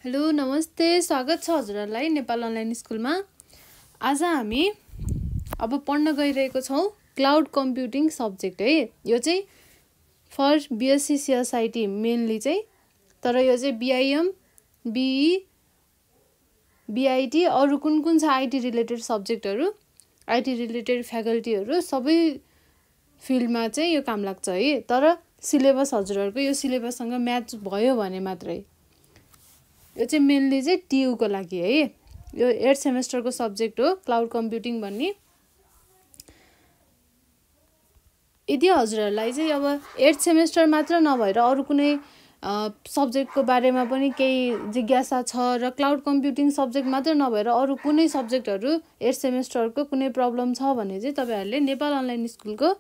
Hello नमस्ते, स्वागत छ हजुरहरूलाई नेपाल अनलाइन स्कुलमा। आज हामी अब पढ्न गइरहेको छौँ क्लाउड कम्प्युटिङ सब्जेक्ट है। यो चाहिँ फर बिएससी सिएसआइटी मेनली चाहिँ, तर यो चाहिँ बिआइएम, बिई, बिआइटी, अरू कुन छ आइटी रिलेटेड सब्जेक्टहरू, आइटी रिलेटेड फ्याकल्टीहरू सबै फिल्डमा चाहिँ यो काम लाग्छ है। तर सिलेबस हजुरहरूको यो सिलेबससँग म्याच भयो भने मात्रै। यो चाहिँ मेनली चाहिँ टियुको लागि है। यो 8 सेमेस्टरको सब्जेक्ट हो क्लाउड कम्प्युटिङ भन्ने। यदि हजुरहरूलाई चाहिँ अब 8 सेमेस्टर मात्र नभएर अरू कुनै सब्जेक्टको बारेमा पनि केही जिज्ञासा छ र क्लाउड कम्प्युटिङ सब्जेक्ट मात्र नभएर अरू कुनै सब्जेक्टहरू 8 सेमेस्टरको कुनै प्रब्लम छ भने चाहिँ तपाईँहरूले नेपाल अनलाइन स्कुलको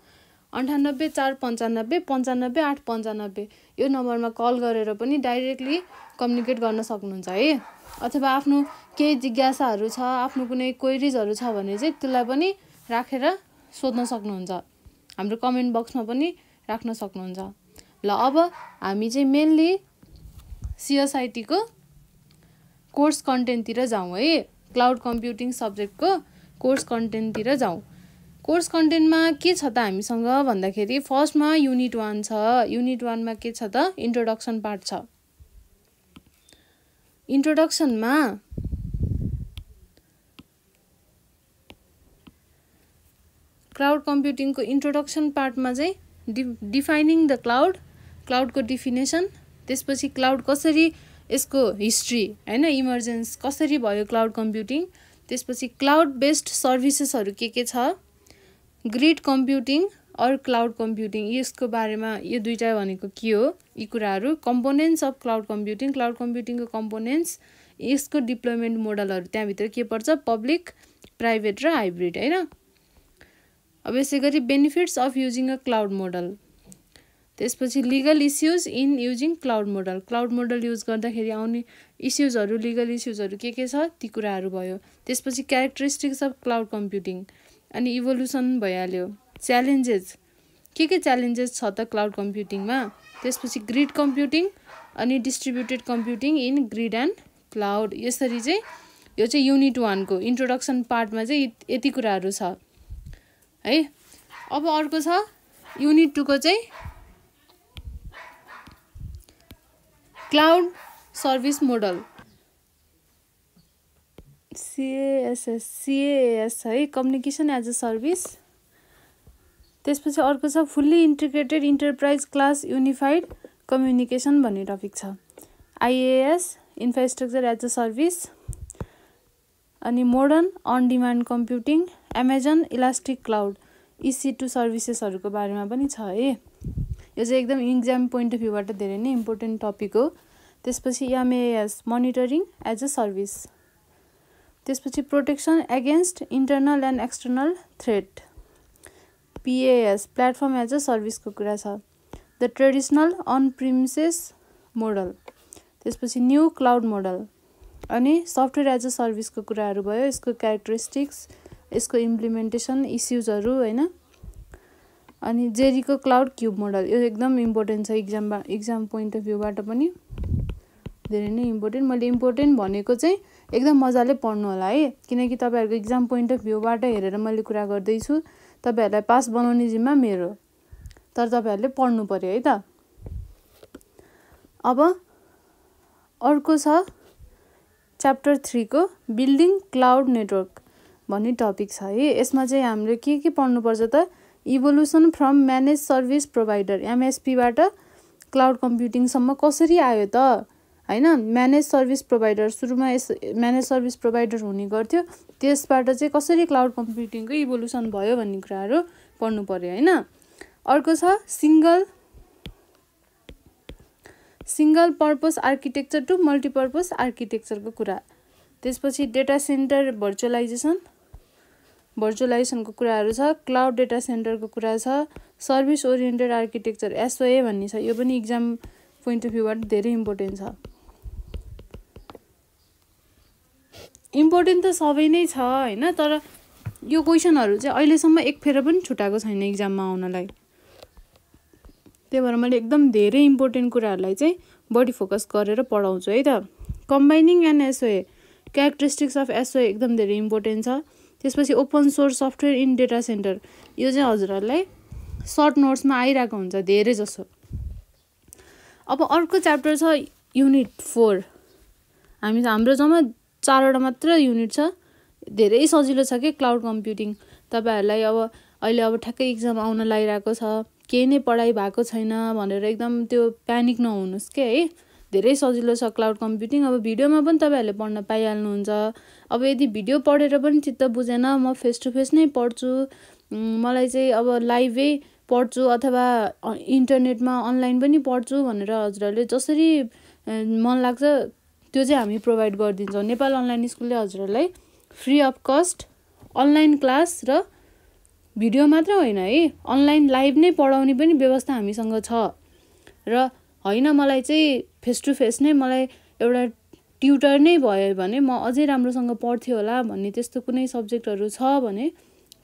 98 495 95 895 यो नम्बरमा कल गरेर पनि डाइरेक्टली कम्युनिकेट गर्न सक्नुहुन्छ है। अथवा आफ्नो केही जिज्ञासाहरू छ, आफ्नो कुनै क्वेरिजहरू छ भने चाहिँ त्यसलाई पनि राखेर सोध्न सक्नुहुन्छ। हाम्रो कमेन्ट बक्समा पनि राख्न सक्नुहुन्छ। ल अब हामी चाहिँ मेनली सिएसआइटीको कोर्स कन्टेन्टतिर जाउँ है। क्लाउड कम्प्युटिङ सब्जेक्टको कोर्स कन्टेन्टतिर जाउँ। कोर्स कन्टेन्टमा के छ त हामीसँग भन्दाखेरि फर्स्टमा युनिट 1 छ। युनिट 1 मा के छ त इन्ट्रोडक्सन पार्ट छ। इन्ट्रोडक्सनमा क्लाउड कम्प्युटिङको इन्ट्रोडक्सन पार्टमा चाहिँ डिफाइनिङ द क्लाउडको डिफिनेसन, त्यसपछि क्लाउड कसरी, यसको हिस्ट्री हैन, इमर्जेन्स कसरी भयो क्लाउड कम्प्युटिङ, त्यसपछि क्लाउड बेस्ड सर्भिसेसहरू के छ, grid computing or cloud computing, यसको बारेमा यो दुईटा भनेको के हो, यी कुराहरू, कम्पोनेन्ट्स अफ क्लाउड कम्प्युटिङको कम्पोनेन्ट्स, यसको डिप्लोयमेन्ट मोडलहरू त्यहाँभित्र के पर्छ, पब्लिक, प्राइभेट र हाइब्रिड हैन। अब यसै गरी benefits of using a cloud model, त्यसपछि legal issues in using cloud model use गर्दाखेरि आउने इस्युजहरू, लिगल इस्युजहरू के छ ती कुराहरू भयो। त्यसपछि क्यारेक्टरिस्टिक्स अफ क्लाउड कम्प्युटिङ, अनि इभोल्युसन भइहाल्यो। च्यालेन्जेस, के च्यालेन्जेस छ त क्लाउड कम्प्युटिङमा, त्यसपछि ग्रिड कम्प्युटिङ अनि distributed computing in grid and cloud. यसरी चाहिँ यो चाहिँ युनिट 1 को इन्ट्रोडक्सन पार्टमा चाहिँ यति कुराहरू छ है। अब अर्को छ युनिट 2 को चाहिँ क्लाउड सर्भिस मोडल, CAS है, कम्युनिकेसन एज अ सर्भिस। त्यसपछि अर्को छ fully integrated enterprise class unified communication भन्ने टपिक छ। IaaS, infrastructure as a service, अनि modern on demand computing, Amazon elastic cloud, EC2 सर्भिसेसहरूको बारेमा पनि छ है। यो चाहिँ एकदम इक्जाम पोइन्ट अफ भ्यूबाट धेरै नै इम्पोर्टेन्ट टपिक हो। त्यसपछि MAS, monitoring as a service. त्यसपछि protection against internal and external threat, PAS, platform as a सर्भिसको कुरा छ। The traditional on premises model, त्यसपछि न्यू क्लाउड मोडल, अनि सफ्टवेयर एज अ सर्भिसको कुराहरू भयो। यसको क्यारेक्टरिस्टिक्स, यसको इम्प्लिमेन्टेसन, इस्युजहरू हैन। अनि जेरिको क्लाउड क्युब मोडल, यो एकदम इम्पोर्टेन्ट छ इक्जाम पोइन्ट अफ भ्यूबाट पनि धेरै नै इम्पोर्टेन्ट। मैले इम्पोर्टेन्ट भनेको चाहिँ एकदम मजाले पढ्नु होला है, किनकि तपाईँहरूको इक्जाम पोइन्ट अफ भ्यूबाट हेरेर मैले कुरा गर्दैछु। तपाईँहरूलाई पास बनाउने जिम्मा मेरो, तर तपाईँहरूले पढ्नु पर्यो है त। अब अर्को छ च्याप्टर 3 को बिल्डिङ क्लाउड नेटवर्क भन्ने टपिक छ है। यसमा चाहिँ हामीले के पढ्नुपर्छ त, evolution from manage service provider, MSP बाट क्लाउड कम्प्युटिङसम्म कसरी आयो त हैन। म्यानेज सर्भिस प्रोभाइडर, सुरुमा म्यानेज सर्भिस प्रोभाइडर हुने गर्थ्यो, त्यसबाट चाहिँ कसरी क्लाउड कम्प्युटिङको इभोल्युसन भयो भन्ने कुराहरू पढ्नु पर्यो हैन। अर्को छ सिंगल पर्पस आर्किटेक्चर टु मल्टिपर्पस आर्किटेक्चरको कुरा। त्यसपछि डेटा सेन्टर भर्चुअलाइजेसनको कुराहरू छ। क्लाउड डेटा सेन्टरको कुरा छ। सर्भिस ओरिएन्टेड आर्किटेक्चर, SOA भन्ने छ, यो पनि इक्जाम पोइन्ट अफ भ्यूबाट धेरै इम्पोर्टेन्ट छ। इम्पोर्टेन्ट त सबै नै छ हैन, तर यो क्वेसनहरू चाहिँ अहिलेसम्म एक फेर पनि छुटाएको छैन इक्जाममा आउनलाई। त्यही भएर मैले एकदम धेरै इम्पोर्टेन्ट कुराहरूलाई चाहिँ बढी फोकस गरेर पढाउँछु है त। Combining and SOA, characteristics of SOA एकदम धेरै इम्पोर्टेन्ट छ। त्यसपछि open source software in data centre, यो चाहिँ हजुरहरूलाई सर्ट नोट्समा आइरहेको हुन्छ धेरै जसो। अब अर्को च्याप्टर छ युनिट 4। हाम्रो जम्मा 4वटा मात्र युनिट छ, धेरै सजिलो छ कि क्लाउड कम्प्युटिङ। तपाईँहरूलाई अब अहिले अब ठ्याक्कै इक्जाम आउन लागिरहेको छ, केही नै पढाइ भएको छैन भनेर एकदम त्यो प्यानिक नहुनुहोस् के है, धेरै सजिलो छ क्लाउड कम्प्युटिङ। अब भिडियोमा पनि तपाईँहरूले पढ्न पाइहाल्नुहुन्छ। अब यदि भिडियो पढेर पनि चित्त बुझेन, म फेस टु फेस नै पढ्छु, मलाई चाहिँ अब लाइभै पढ्छु अथवा इन्टरनेटमा अनलाइन पनि पढ्छु भनेर हजुरहरूले जसरी मन लाग्छ त्यो चाहिँ हामी प्रोभाइड गरिदिन्छौँ। नेपाल अनलाइन स्कुलले हजुरहरूलाई free of cost online class र भिडियो मात्र होइन है, अनलाइन लाइभ नै पढाउने पनि व्यवस्था हामीसँग छ। र होइन मलाई चाहिँ फेस टु फेस नै मलाई एउटा ट्युटर नै भयो भने म अझै राम्रोसँग पढ्थेँ होला भन्ने त्यस्तो कुनै सब्जेक्टहरू छ भने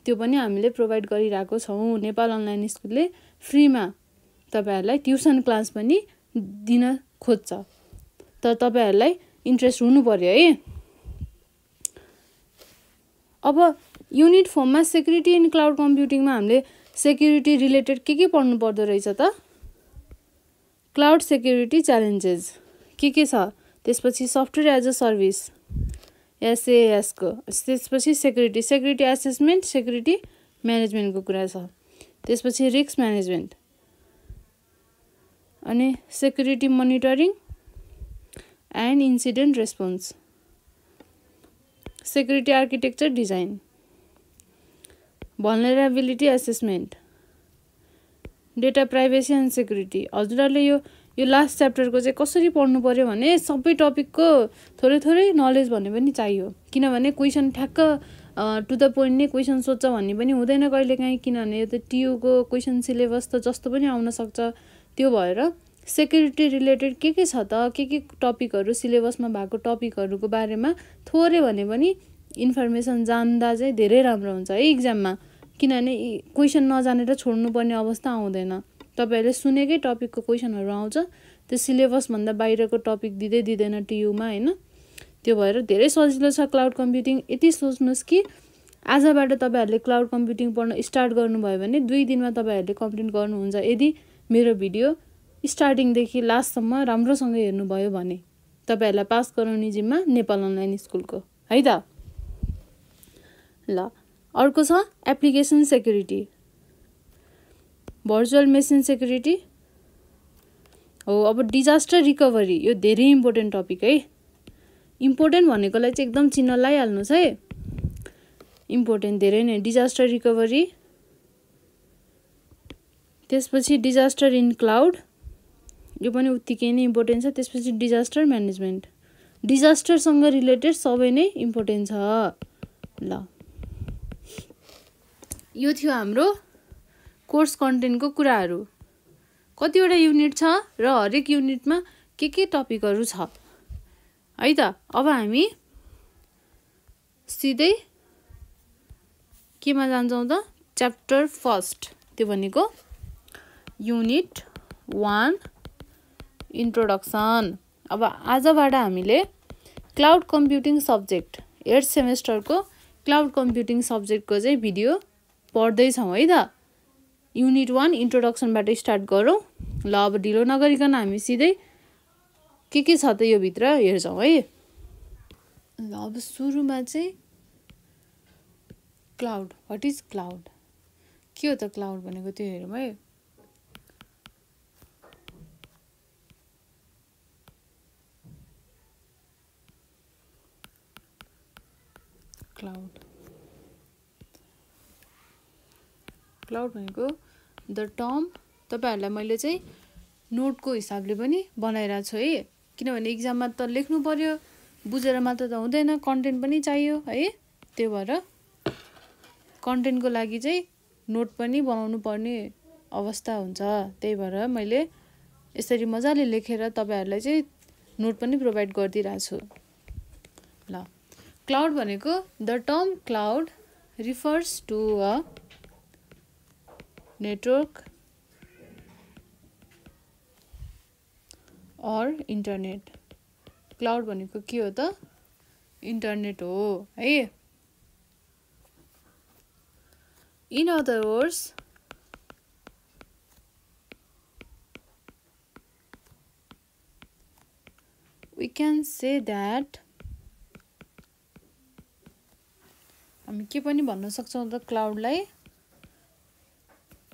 त्यो पनि हामीले प्रोभाइड गरिरहेको छौँ। नेपाल अनलाइन स्कुलले फ्रीमा तपाईँहरूलाई ट्युसन क्लास पनि दिन खोज्छ, तर तपाईँहरूलाई इन्ट्रेस्ट हुनु पर्यो है। अब युनिट 4 मा सेक्युरिटी इन क्लाउड कम्प्युटिङमा हामीले सेक्युरिटी रिलेटेड के पढ्नु पर्दो रहेछ त? क्लाउड सेक्युरिटी च्यालेन्जेस के छ, त्यसपछि software as a service SaaS को, त्यसपछि सेक्युरिटी एसेसमेन्ट, सेक्युरिटी म्यानेजमेन्टको कुरा छ, त्यसपछि रिस्क म्यानेजमेन्ट, अनि security monitoring and incident response, security architecture design, vulnerability assessment, data privacy and security. हजुरहरूले यो लास्ट च्याप्टरको चाहिँ कसरी पढ्नु पर्यो भने सबै टपिकको थोरै नलेज भन्ने पनि चाहियो, किनभने क्वेसन ठ्याक्क टु द पोइन्ट नै क्वेसन सोध्छ भन्ने पनि हुँदैन कहिलेकाहीँ, किनभने यो त टियुको क्वेसन सिलेबस त जस्तो पनि आउन सक्छ। त्यो भएर सेक्युरिटी रिलेटेड के छ त, के टपिकहरू सिलेबसमा भएको टपिकहरूको बारेमा थोरै भने पनि इन्फर्मेसन जान्दा चाहिँ धेरै राम्रो हुन्छ है इक्जाममा, किनभने क्वेसन नजानेर छोड्नुपर्ने अवस्था आउँदैन। तपाईँहरूले सुनेकै टपिकको क्वेसनहरू आउँछ, त्यो सिलेबसभन्दा बाहिरको टपिक दिँदैन टियुमा होइन। त्यो भएर धेरै सजिलो छ क्लाउड कम्प्युटिङ। यति सोच्नुहोस् कि आजबाट तपाईँहरूले क्लाउड कम्प्युटिङ पढ्न स्टार्ट गर्नुभयो भने 2 दिनमा तपाईँहरूले कम्प्लिट गर्नुहुन्छ, यदि मेरो भिडियो स्टार्टिङदेखि लास्टसम्म राम्रोसँग हेर्नुभयो भने। तपाईँहरूलाई पास गराउने जिम्मा नेपाल अनलाइन स्कुलको है त। ल अर्को छ application security, virtual machine security हो। अब डिजास्टर रिकभरी, यो धेरै इम्पोर्टेन्ट टपिक है। इम्पोर्टेन्ट भनेकोलाई चाहिँ एकदम चिन्ह लगाइहाल्नुहोस् है, इम्पोर्टेन्ट धेरै नै। डिजास्टर रिकभरी, त्यसपछि डिजास्टर इन क्लाउड, यो पनि उत्तिकै नै इम्पोर्टेन्ट छ। त्यसपछि डिजास्टर म्यानेजमेन्ट, डिजास्टरसँग रिलेटेड सबै नै इम्पोर्टेन्ट छ। ल यो थियो हाम्रो कोर्स कन्टेन्टको कुराहरू। कतिवटा युनिट छ र हरेक युनिटमा के टपिकहरू छ है त। अब हामी सिधै केमा जान्छौँ त, च्याप्टर 1, त्यो भनेको युनिट 1 इन्ट्रोडक्सन। अब आजबाट हामीले क्लाउड कम्प्युटिङ सब्जेक्ट 8th सेमेस्टरको क्लाउड कम्प्युटिङ सब्जेक्टको चाहिँ भिडियो पढ्दैछौँ है त। युनिट 1 इन्ट्रोडक्सनबाट स्टार्ट गरौँ। ल अब ढिलो नगरिकन हामी सिधै के छ त यो भित्र हेर्छौँ है। ल अब सुरुमा चाहिँ क्लाउड, व्हाट इज क्लाउड, के हो त क्लाउड भनेको त्यो हेरौँ है। क्लाउड भनेको द टर्म, तपाईँहरूलाई मैले चाहिँ नोटको हिसाबले पनि बनाइरहेको छु है, किनभने इक्जाममा त लेख्नु पर्यो, बुझेर मात्र त हुँदैन, कन्टेन्ट पनि चाहियो है। त्यो भएर कन्टेन्टको लागि चाहिँ नोट पनि बनाउनु पर्ने अवस्था हुन्छ, त्यही भएर मैले यसरी मजाले लेखेर तपाईँहरूलाई चाहिँ नोट पनि प्रोभाइड गरिदिइरहेको छु। ल क्लाउड भनेको the term cloud refers to a network or internet cloud भनेको के हो त? इन्टरनेट हो है। In other words, we can say that हामी के पनि भन्न सक्छौँ त क्लाउडलाई?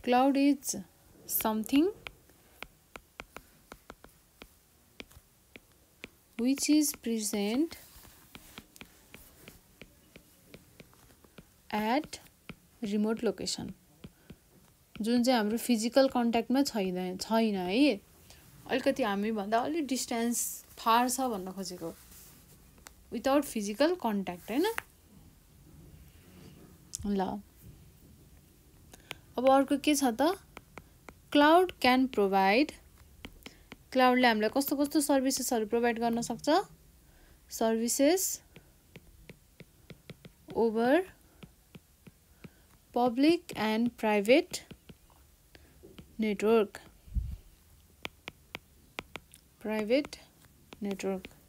Cloud is something which is present at remote location, जुन चाहिँ हाम्रो फिजिकल कन्ट्याक्टमा छैन है। अलिकति हामी भन्दा अलि डिस्टेन्स फार छ भन्न खोजेको, विदाउट फिजिकल कन्ट्याक्ट हैन। ल अब अर्को के छ त? क्लाउड क्यान प्रोभाइड, क्लाउडले हामीलाई कस्तो कस्तो सर्भिसेसहरू प्रोभाइड गर्न सक्छ? Services over public and private network,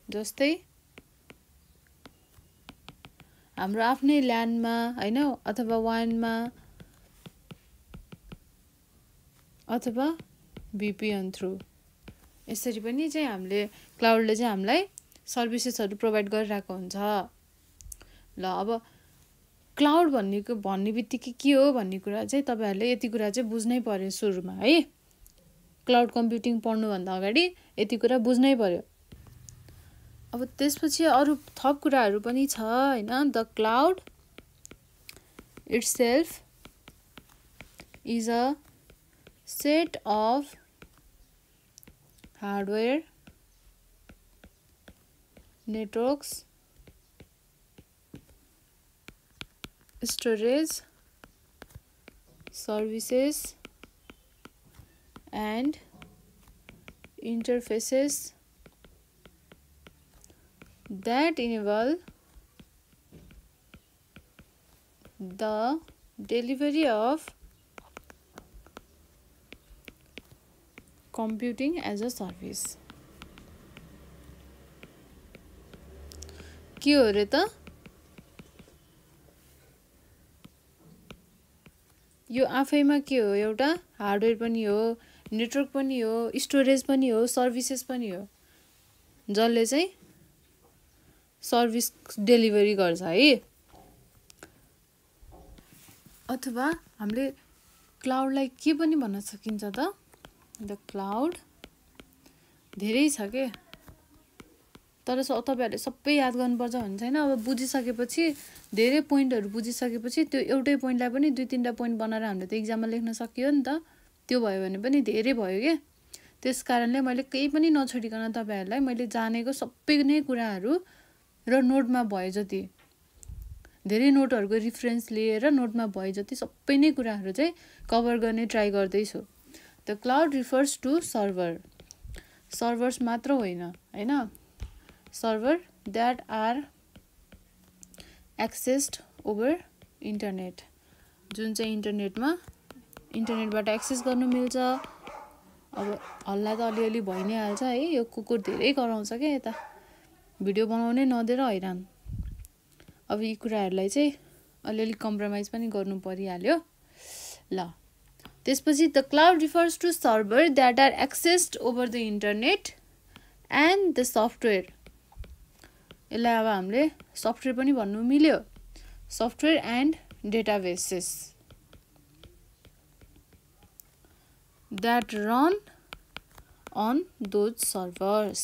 जस्तै हाम्रो आफ्नै ल्यान्डमा हैन, अथवा वानमा, अथवा VPN थ्रु, यसरी पनि चाहिँ हामीले क्लाउडले चाहिँ हामीलाई सर्भिसेसहरू प्रोभाइड गरिरहेको हुन्छ। ल अब क्लाउड भन्ने बित्तिकै के हो भन्ने कुरा चाहिँ तपाईहरुले यति कुरा चाहिँ बुझ्नै पर्यो सुरुमा है। क्लाउड कम्प्युटिङ पढ्नुभन्दा अगाडि यति कुरा बुझ्नै पर्यो। अब त्यसपछि अरु थप कुराहरू पनि छ हैन। The cloud itself is a set of hardware, networks, storage, services and interfaces that enable the delivery of computing as a service. के हो रे त? यो आफैमा के हो? एउटा हार्डवेयर पनि हो, नेटवर्क पनि हो, स्टोरेज पनि हो, सर्भिसेस पनि हो, जसले चाहिँ सर्भिस डेलिभरी गर्छ है। अथवा हामीले क्लाउडलाई के पनि भन्न सकिन्छ त? द क्लाउड धेरै छ के, तर तपाईहरुले सबै याद गर्नुपर्छ भन्ने छैन। अब बुझिसकेपछि धेरै पोइन्टहरु बुझिसकेपछि त्यो एउटै पोइन्टलाई पनि दुई तीनटा पोइन्ट बनाएर हामीले त एक्जाममा लेख्न सकियो नि त। त्यो भयो भने पनि धेरै भयो के। त्यसकारणले मैले केही पनि नछोडिकन तपाईहरुलाई मैले जानेको सबै नै कुराहरु र नोटमा भए जति धेरै नोटहरुको रेफरेन्स लिएर नोटमा भए जति सबै नै कुराहरु चाहिँ कभर गर्ने ट्राई गर्दै छु। The cloud refers to server, servers मात्र होइन हैन, server that are accessed over internet, जुन चाहिँ इन्टरनेटबाट एक्सेस गर्नु मिल्छ। अब हल्ला त अलिअलि भइ नै हाल्छ है, यो कुकुर धेरै कराउँछ के यता, भिडियो बनाउनै नदिएर हैरान। अब यी कुराहरुलाई चाहिँ अलिअलि कम्प्रोमाइज पनि गर्नु परिहाल्यो। ल त्यसपछि the cloud refers to server that are accessed over the internet and the software, यसलाई अब हामीले सफ्टवेयर पनि भन्नु मिल्यो, software and databases that run on those servers,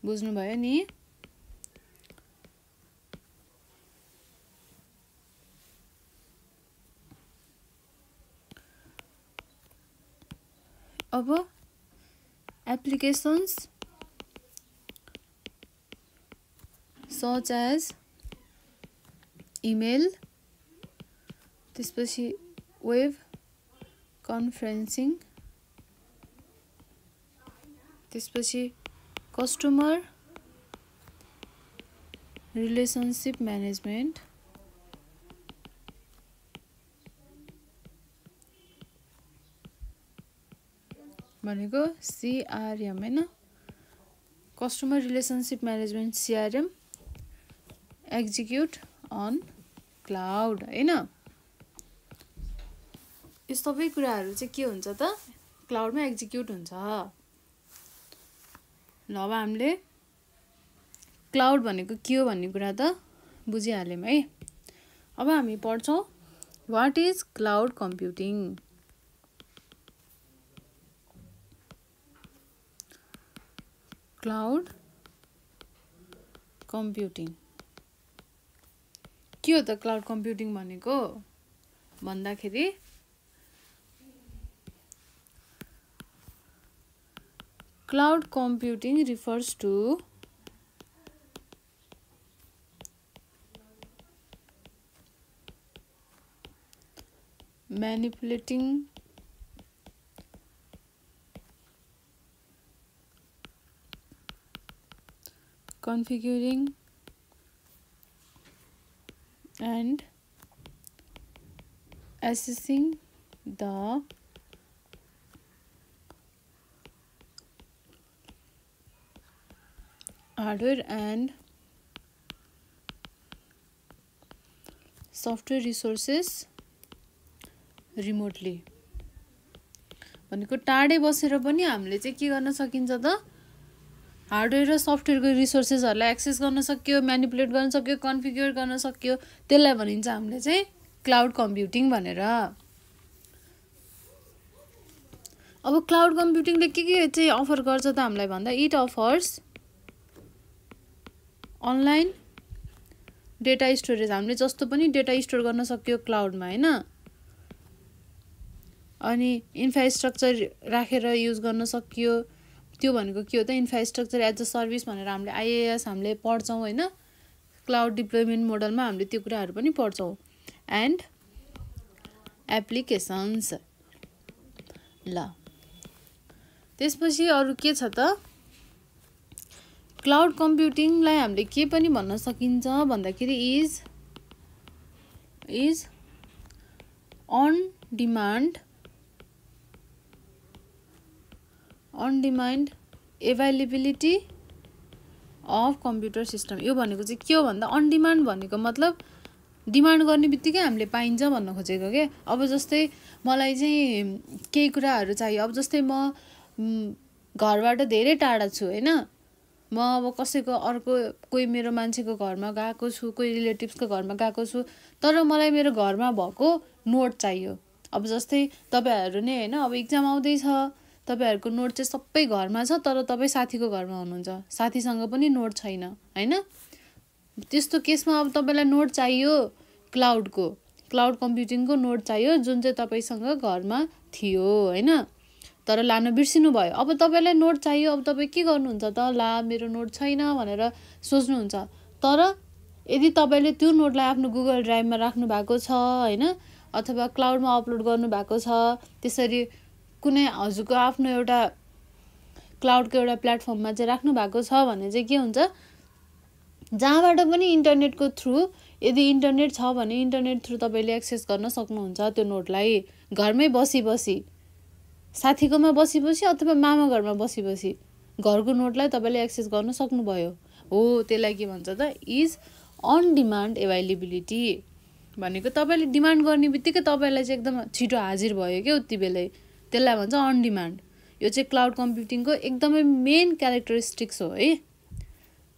बुझ्नु भयो नि। अब applications such as email, त्यसपछि वेब कन्फरेन्सिङ, त्यसपछि कस्टमर रिलेसनशिप म्यानेजमेन्ट, भनेको CRM हैन, customer relationship management CRM execute on cloud हैन। यो सबै कुराहरू चाहिँ के हुन्छ त क्लाउडमा एक्जिक्युट हुन्छ। ल अब हामीले क्लाउड भनेको के हो भन्ने कुरा त बुझिहाल्यौँ है। अब हामी पढ्छौँ what is cloud computing. Cloud computing के हो त क्लाउड कम्प्युटिङ भनेको भन्दाखेरि cloud computing refers to manipulating configuring and assessing the hardware and software resources remotely भनेको टाढै बसेर पनि हामीले चाहिँ के गर्न सकिन्छ त हार्डवेयर र सफ्टवेयरको रिसोर्सेसहरूलाई एक्सेस गर्न सक्यो, म्यानिपुलेट गर्न सक्यो, कन्फिगर गर्न सक्यो, त्यसलाई भनिन्छ हामीले चाहिँ क्लाउड कम्प्युटिङ भनेर। अब क्लाउड कम्प्युटिङले के चाहिँ अफर गर्छ त हामीलाई भन्दा it offers online data storage. हामीले जस्तो पनि डेटा स्टोर गर्न सक्यो क्लाउडमा हैन। अनि इन्फ्रास्ट्रक्चर राखेर युज गर्न सक्यो। त्यो भनेको के हो त इन्फ्रास्ट्रक्चर एज अ सर्भिस भनेर हामीले IaaS हामीले पढ्छौँ हैन। क्लाउड डिप्लोयमेन्ट मोडलमा हामीले त्यो कुराहरू पनि पढ्छौँ। एन्ड एप्लिकेसन्स ल त्यसपछि अरु के छ त क्लाउड कम्प्युटिङलाई हामीले के पनि भन्न सकिन्छ भन्दाखेरि is on demand availability of computer system. यो भनेको चाहिँ के हो भन्दा अन डिमान्ड भनेको मतलब डिमान्ड गर्ने बित्तिकै हामीले पाइन्छ भन्न खोजेको के। अब जस्तै मलाई चाहिँ केही कुराहरू चाहियो। अब जस्तै म घरबाट धेरै टाढा छु हैन। म अब कसैको अर्को कोही मेरो मान्छेको घरमा गएको छु, कोही रिलेटिभ्सको घरमा गएको छु, तर मलाई मेरो घरमा भएको नोट चाहियो। अब जस्तै तपाईहरु नै हैन अब एक्जाम आउँदै छ, तपाईहरुको नोट चाहिँ सबै घरमा छ तर तपाई साथीको घरमा हुनुहुन्छ, साथीसँग पनि नोट छैन हैन। त्यस्तो केसमा अब तपाईलाई नोट चाहियो क्लाउड कम्प्युटिङको नोट चाहियो जुन चाहिँ तपाईसँग घरमा थियो हैन, तर लान बिर्सिनु भयो। अब तपाईलाई नोट चाहियो, अब तपाई के गर्नुहुन्छ त ला मेरो नोट छैन भनेर सोच्नुहुन्छ। तर यदि तपाईले त्यो नोटलाई आफ्नो गुगल ड्राइभमा राख्नु भएको छ हैन अथवा क्लाउडमा अपलोड गर्नु भएको छ, त्यसरी कुनै हजुरको आफ्नो एउटा क्लाउडको एउटा प्लेटफर्ममा चाहिँ राख्नु भएको छ भने चाहिँ के हुन्छ जहाँबाट पनि इन्टरनेटको थ्रु यदि इन्टरनेट छ भने इन्टरनेट थ्रु तपाईले एक्सेस गर्न सक्नुहुन्छ त्यो नोटलाई। घरमै बसी साथीकोमा बसी अथवा मामा घरमा बसी घरको नोटलाई तपाईले एक्सेस गर्न सक्नुभयो। हो त्यसलाई के भन्छ त इज अन डिमान्ड एभाइलेबिलिटी भनेको तपाईले डिमान्ड गर्ने बित्तिकै तपाईलाई चाहिँ एकदम छिटो हाजिर भयो के उति बेलै, त्यसलाई भन्छ अन डिमान्ड। यो चाहिँ क्लाउड कम्प्युटिङको एकदमै मेन क्यारेक्टरिस्टिक्स हो है।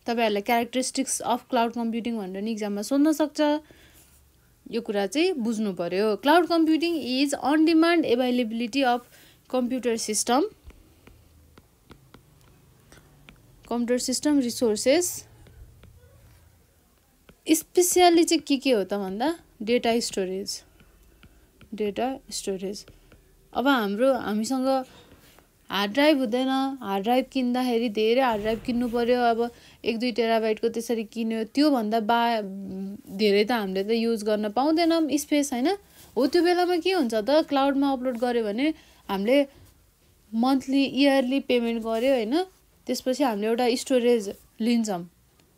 तपाईहरुलाई क्यारेक्टरिस्टिक्स अफ क्लाउड कम्प्युटिङ भनेर नि एक्जाममा सोध्न सक्छ। यो कुरा चाहिँ बुझ्नु पर्यो। Cloud computing is on demand availability of computer system resources specially चाहिँ के हो त भन्दा डेटा स्टोरेज। अब हामीसँग हार्ड ड्राइभ हुँदैन। हार्ड ड्राइभ किन्दाखेरि धेरै हार्ड ड्राइभ किन्नु पर्यो। अब 1-2 टेराबाइटको त्यसरी किन्यो, त्यो भन्दा धेरै त हामीले त युज गर्न पाउँदैनौँ स्पेस हैन। हो त्यो बेलामा के हुन्छ त क्लाउडमा अपलोड गर्यो भने हामीले मन्थली इयरली पेमेन्ट गर्यो हैन, त्यसपछि हामीले एउटा स्टोरेज लिन्छौँ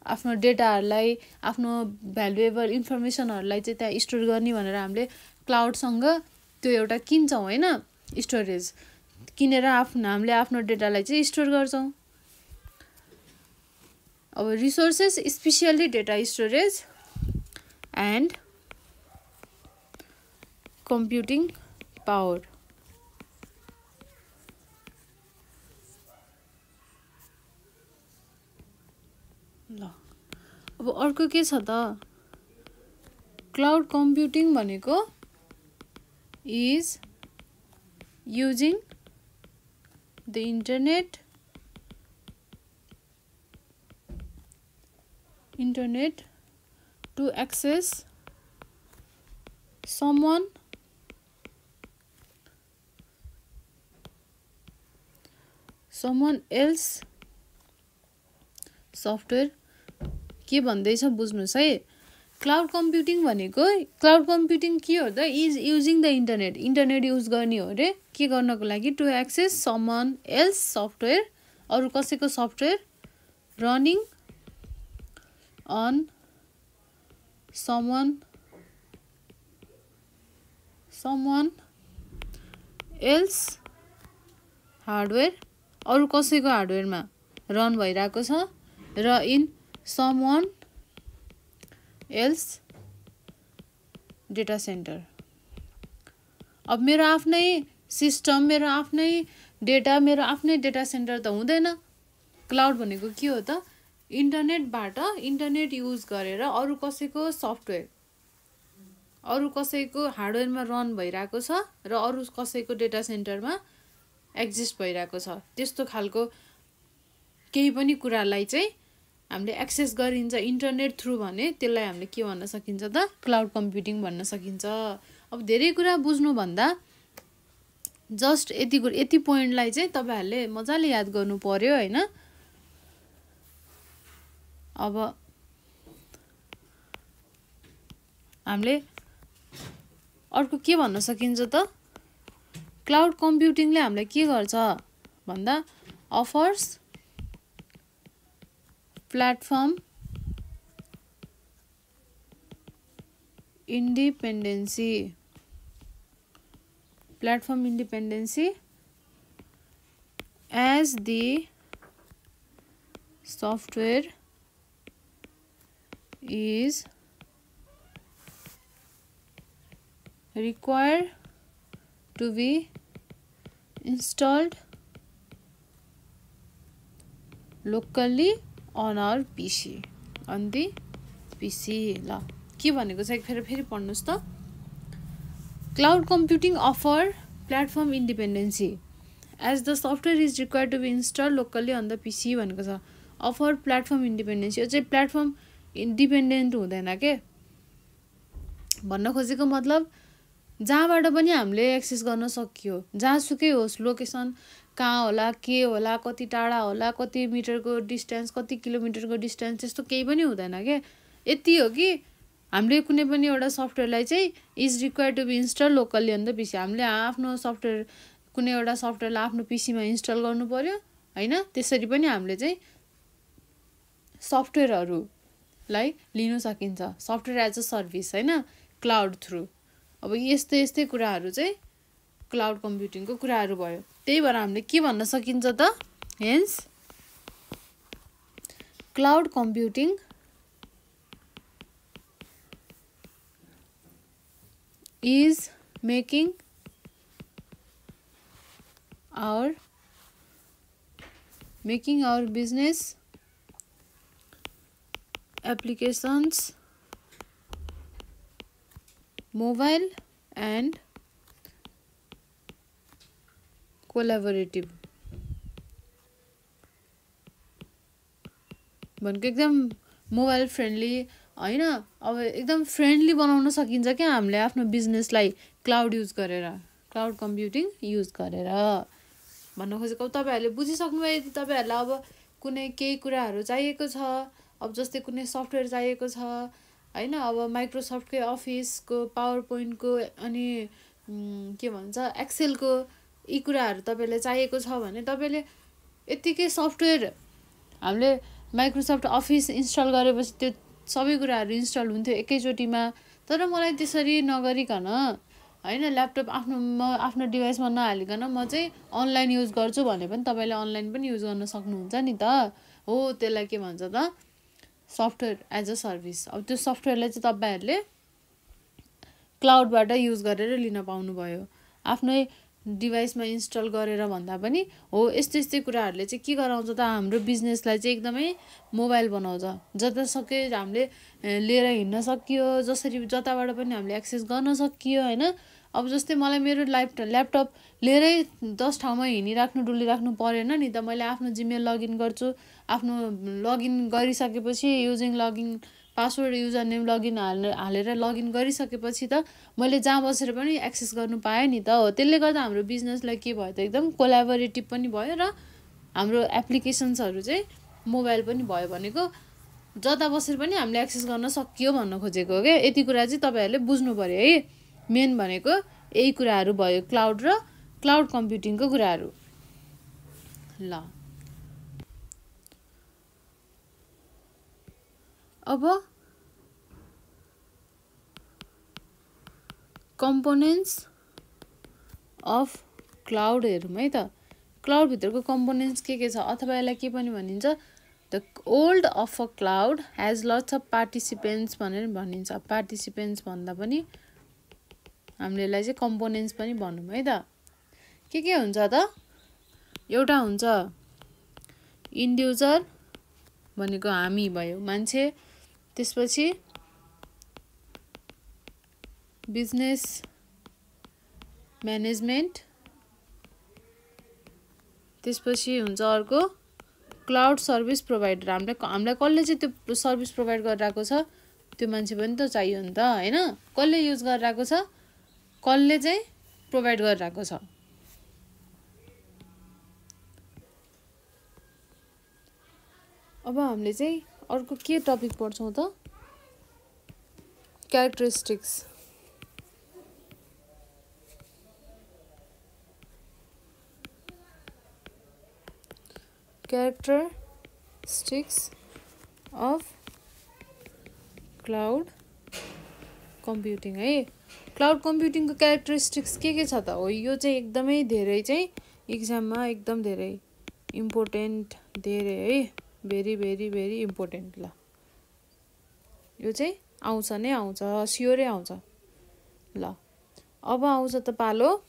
आफ्नो डेटाहरुलाई, आफ्नो भ्यालुएबल इन्फर्मेसनहरुलाई चाहिँ त्यहाँ स्टोर गर्ने भनेर हामीले क्लाउडसँग त्यो एउटा किन्छौँ हैन स्टोरेज किनेर हामीले आफ्नो डेटालाई चाहिँ स्टोर गर्छौँ। अब resources specially data storage and computing power. ल अब अर्को के छ त, क्लाउड कम्प्युटिङ भनेको is using the internet to access someone else software. के भन्दैछ बुझ्नुस् है। क्लाउड कम्प्युटिङ भनेको, क्लाउड कम्प्युटिङ के हो त, is using the internet use गर्ने हो रे। के गर्नको लागि, to access someone else software, अरू कसैको software, running on someone else hardware, अरू कसैको हार्डवेयरमा रन भइरहेको छ, र in someone else data centre. अब मेरो आफ्नै सिस्टम, मेरो आफ्नै डेटा, मेरो आफ्नै डेटा सेन्टर त हुँदैन। क्लाउड भनेको के हो त, इन्टरनेटबाट, इन्टरनेट युज गरेर अरू कसैको सफ्टवेयर, अरू कसैको हार्डवेयरमा रन भइरहेको छ र अरू कसैको डेटा सेन्टरमा एक्जिस्ट भइरहेको छ। त्यस्तो खालको केही पनि कुरालाई चाहिँ हामीले एक्सेस गरिन्छ इन्टरनेट थ्रु भने त्यसलाई हामीले के भन्न सकिन्छ त, क्लाउड कम्प्युटिङ भन्न सकिन्छ। अब धेरै कुरा बुझ्नुभन्दा जस्ट यति पोइन्टलाई चाहिँ तपाईँहरूले मजाले याद गर्नु पर्यो होइन। अब हामीले अर्को के भन्न सकिन्छ त, क्लाउड कम्प्युटिङले हामीलाई के गर्छ भन्दा, offers platform independency as the software is required to be installed locally on our PC, on the PC। ल के भनेको छ फेरि पढ्नुस् त, cloud computing offer platform independency as the software is required to be install locally on the PC भनेको छ। Offer platform independency, यो चाहिँ प्लेटफर्म इन्डिपेन्डेन्ट हुँदैन के भन्न खोजेको मतलब, जहाँबाट पनि हामीले एक्सेस गर्न सकियो, जहाँसुकै होस्, लोकेसन कहाँ होला, के होला, कति टाढा होला, कति मिटरको डिस्टेन्स, कति किलोमिटरको डिस्टेन्स, त्यस्तो केही पनि हुँदैन के। यति हो कि हामीले कुनै पनि एउटा सफ्टवेयरलाई चाहिँ is required to be install locally on the PC, हामीले आफ्नो सफ्टवेयर, कुनै एउटा सफ्टवेयरलाई आफ्नो PCमा इन्स्टल गर्नु पर्यो होइन। त्यसरी पनि हामीले चाहिँ सफ्टवेयरहरूलाई लिन सकिन्छ, सफ्टवेयर एज अ सर्भिस होइन, क्लाउड थ्रु। अब यस्तै कुराहरू चाहिँ क्लाउड कम्प्युटिङको कुराहरू भयो। त्यही भएर हामीले के भन्न सकिन्छ त, hence cloud computing is making our business applications mobile and collaborative भनेको एकदम मोबाइल फ्रेन्डली हैन। अब एकदम फ्रेन्डली बनाउन सकिन्छ क्या हामीले आफ्नो बिजनेसलाई क्लाउड युज गरेर, क्लाउड कम्प्युटिङ युज गरेर भन्न खोजेको। तपाईहरुले बुझिसक्नु भयो। यदि तपाईहरुलाई अब कुनै केही कुराहरु चाहिएको छ, अब जस्तै कुनै सफ्टवेयर चाहिएको छ हैन, अब माइक्रोसफ्टकै अफिसको, पावर पोइन्टको अनि के भन्छ एक्सेलको यी कुराहरु तपाईलाई चाहिएको छ भने तपाईले यतिकै सफ्टवेयर हामीले माइक्रोसफ्ट अफिस इन्स्टल गरेपछि त्यो सबै कुराहरु इन्स्टल हुन्थ्यो एकैचोटीमा। तर मलाई त्यसरी नगरिकन हैन, ल्यापटप आफ्नो डिभाइसमा नहालिकन म चाहिँ अनलाइन युज गर्छु भने पनि तपाईले अनलाइन पनि युज गर्न सक्नुहुन्छ नि त। हो त्यसलाई के भन्छ त, सफ्टवेयर एज अ सर्भिस। अब त्यो सफ्टवेयरलाई चाहिँ तपाईँहरूले क्लाउडबाट युज गरेर लिन पाउनुभयो, आफ्नै डिभाइसमा इन्स्टल गरेर भन्दा पनि हो। यस्तै कुराहरूले चाहिँ के गराउँछ त, हाम्रो बिजनेसलाई चाहिँ एकदमै मोबाइल बनाउँछ। जतासुकै हामीले लिएर हिँड्न सकियो, जसरी जताबाट पनि हामीले एक्सेस गर्न सकियो होइन। अब जस्तै मलाई मेरो ल्यापटप लिएरै 10 ठाउँमा हिँडिराख्नु डुलिराख्नु परेन नि त। मैले आफ्नो जिमेल लगइन गर्छु, आफ्नो लगइन गरिसकेपछि using login password user name login हालेर लगइन गरिसकेपछि त मैले जहाँ बसेर पनि एक्सेस गर्नु पाएँ नि त हो। त्यसले गर्दा हाम्रो बिजनेसलाई के भयो त, एकदम कोलाबोरेटिभ पनि भयो र हाम्रो एप्लिकेसन्सहरू चाहिँ मोबाइल पनि भयो। भनेको जता बसेर पनि हामीले एक्सेस गर्न सकियो भन्न खोजेको हो क्या। यति कुरा चाहिँ तपाईँहरूले बुझ्नु पऱ्यो है। मेन भनेको यही कुराहरू भयो, क्लाउड र क्लाउड कम्प्युटिङको कुराहरू। ल अब कम्पोनेन्ट्स अफ क्लाउड हेरौँ है त। क्लाउडभित्रको कम्पोनेन्ट्स के छ, अथवा यसलाई के पनि भनिन्छ, the old of a cloud has lots of participants भनेर भनिन्छ। पार्टिसिपेन्ट्स भन्दा पनि हामीले यसलाई चाहिँ कम्पोनेन्ट्स पनि भनौँ है त। के हुन्छ त, एउटा हुन्छ इन्ड युजर भनेको हामी भयो, मान्छे। त्यसपछि बिजनेस म्यानेजमेन्ट, त्यसपछि हुन्छ अर्को क्लाउड सर्भिस प्रोभाइडर। हामीलाई कसले चाहिँ त्यो सर्भिस प्रोभाइड गरिरहेको छ, त्यो मान्छे पनि त चाहियो नि त होइन। कसले युज गरिरहेको छ, कसले चाहिँ प्रोभाइड गरिरहेको छ। अब हामीले चाहिँ अर्को के टपिक पढ्छौँ त, characteristics. Characteristics of cloud computing है। क्लाउड कम्प्युटिङको क्यारेक्टरिस्टिक्स के छ त हो। यो चाहिँ एकदमै धेरै चाहिँ इक्जाममा एकदम धेरै इम्पोर्टेन्ट, धेरै है, भेरी भेरी भेरी इम्पोर्टेन्ट। ल यो चाहिँ आउँछ नै आउँछ, स्योरै आउँछ। ल अब आउँछ त पालो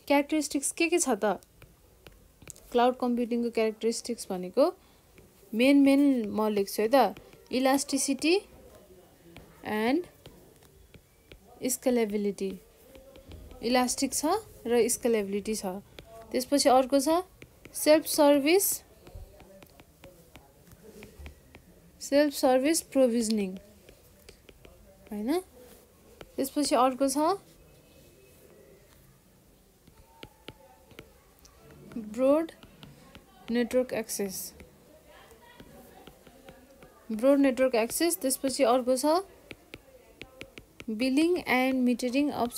क्यारेक्टरिस्टिक्स के छ त। क्लाउड कम्प्युटिङको क्यारेक्टरिस्टिक्स भनेको मेन म लेख्छु है त, इलास्टिसिटी एन्ड स्केलेबिलिटी। इलास्टिक छ र स्केलेबिलिटी छ। त्यसपछि अर्को छ सेल्फ सर्भिस प्रोभिजनिङ होइन। त्यसपछि अर्को छ ब्रोड नेटवर्क एक्सेस। त्यसपछि अर्को छ billing and metering of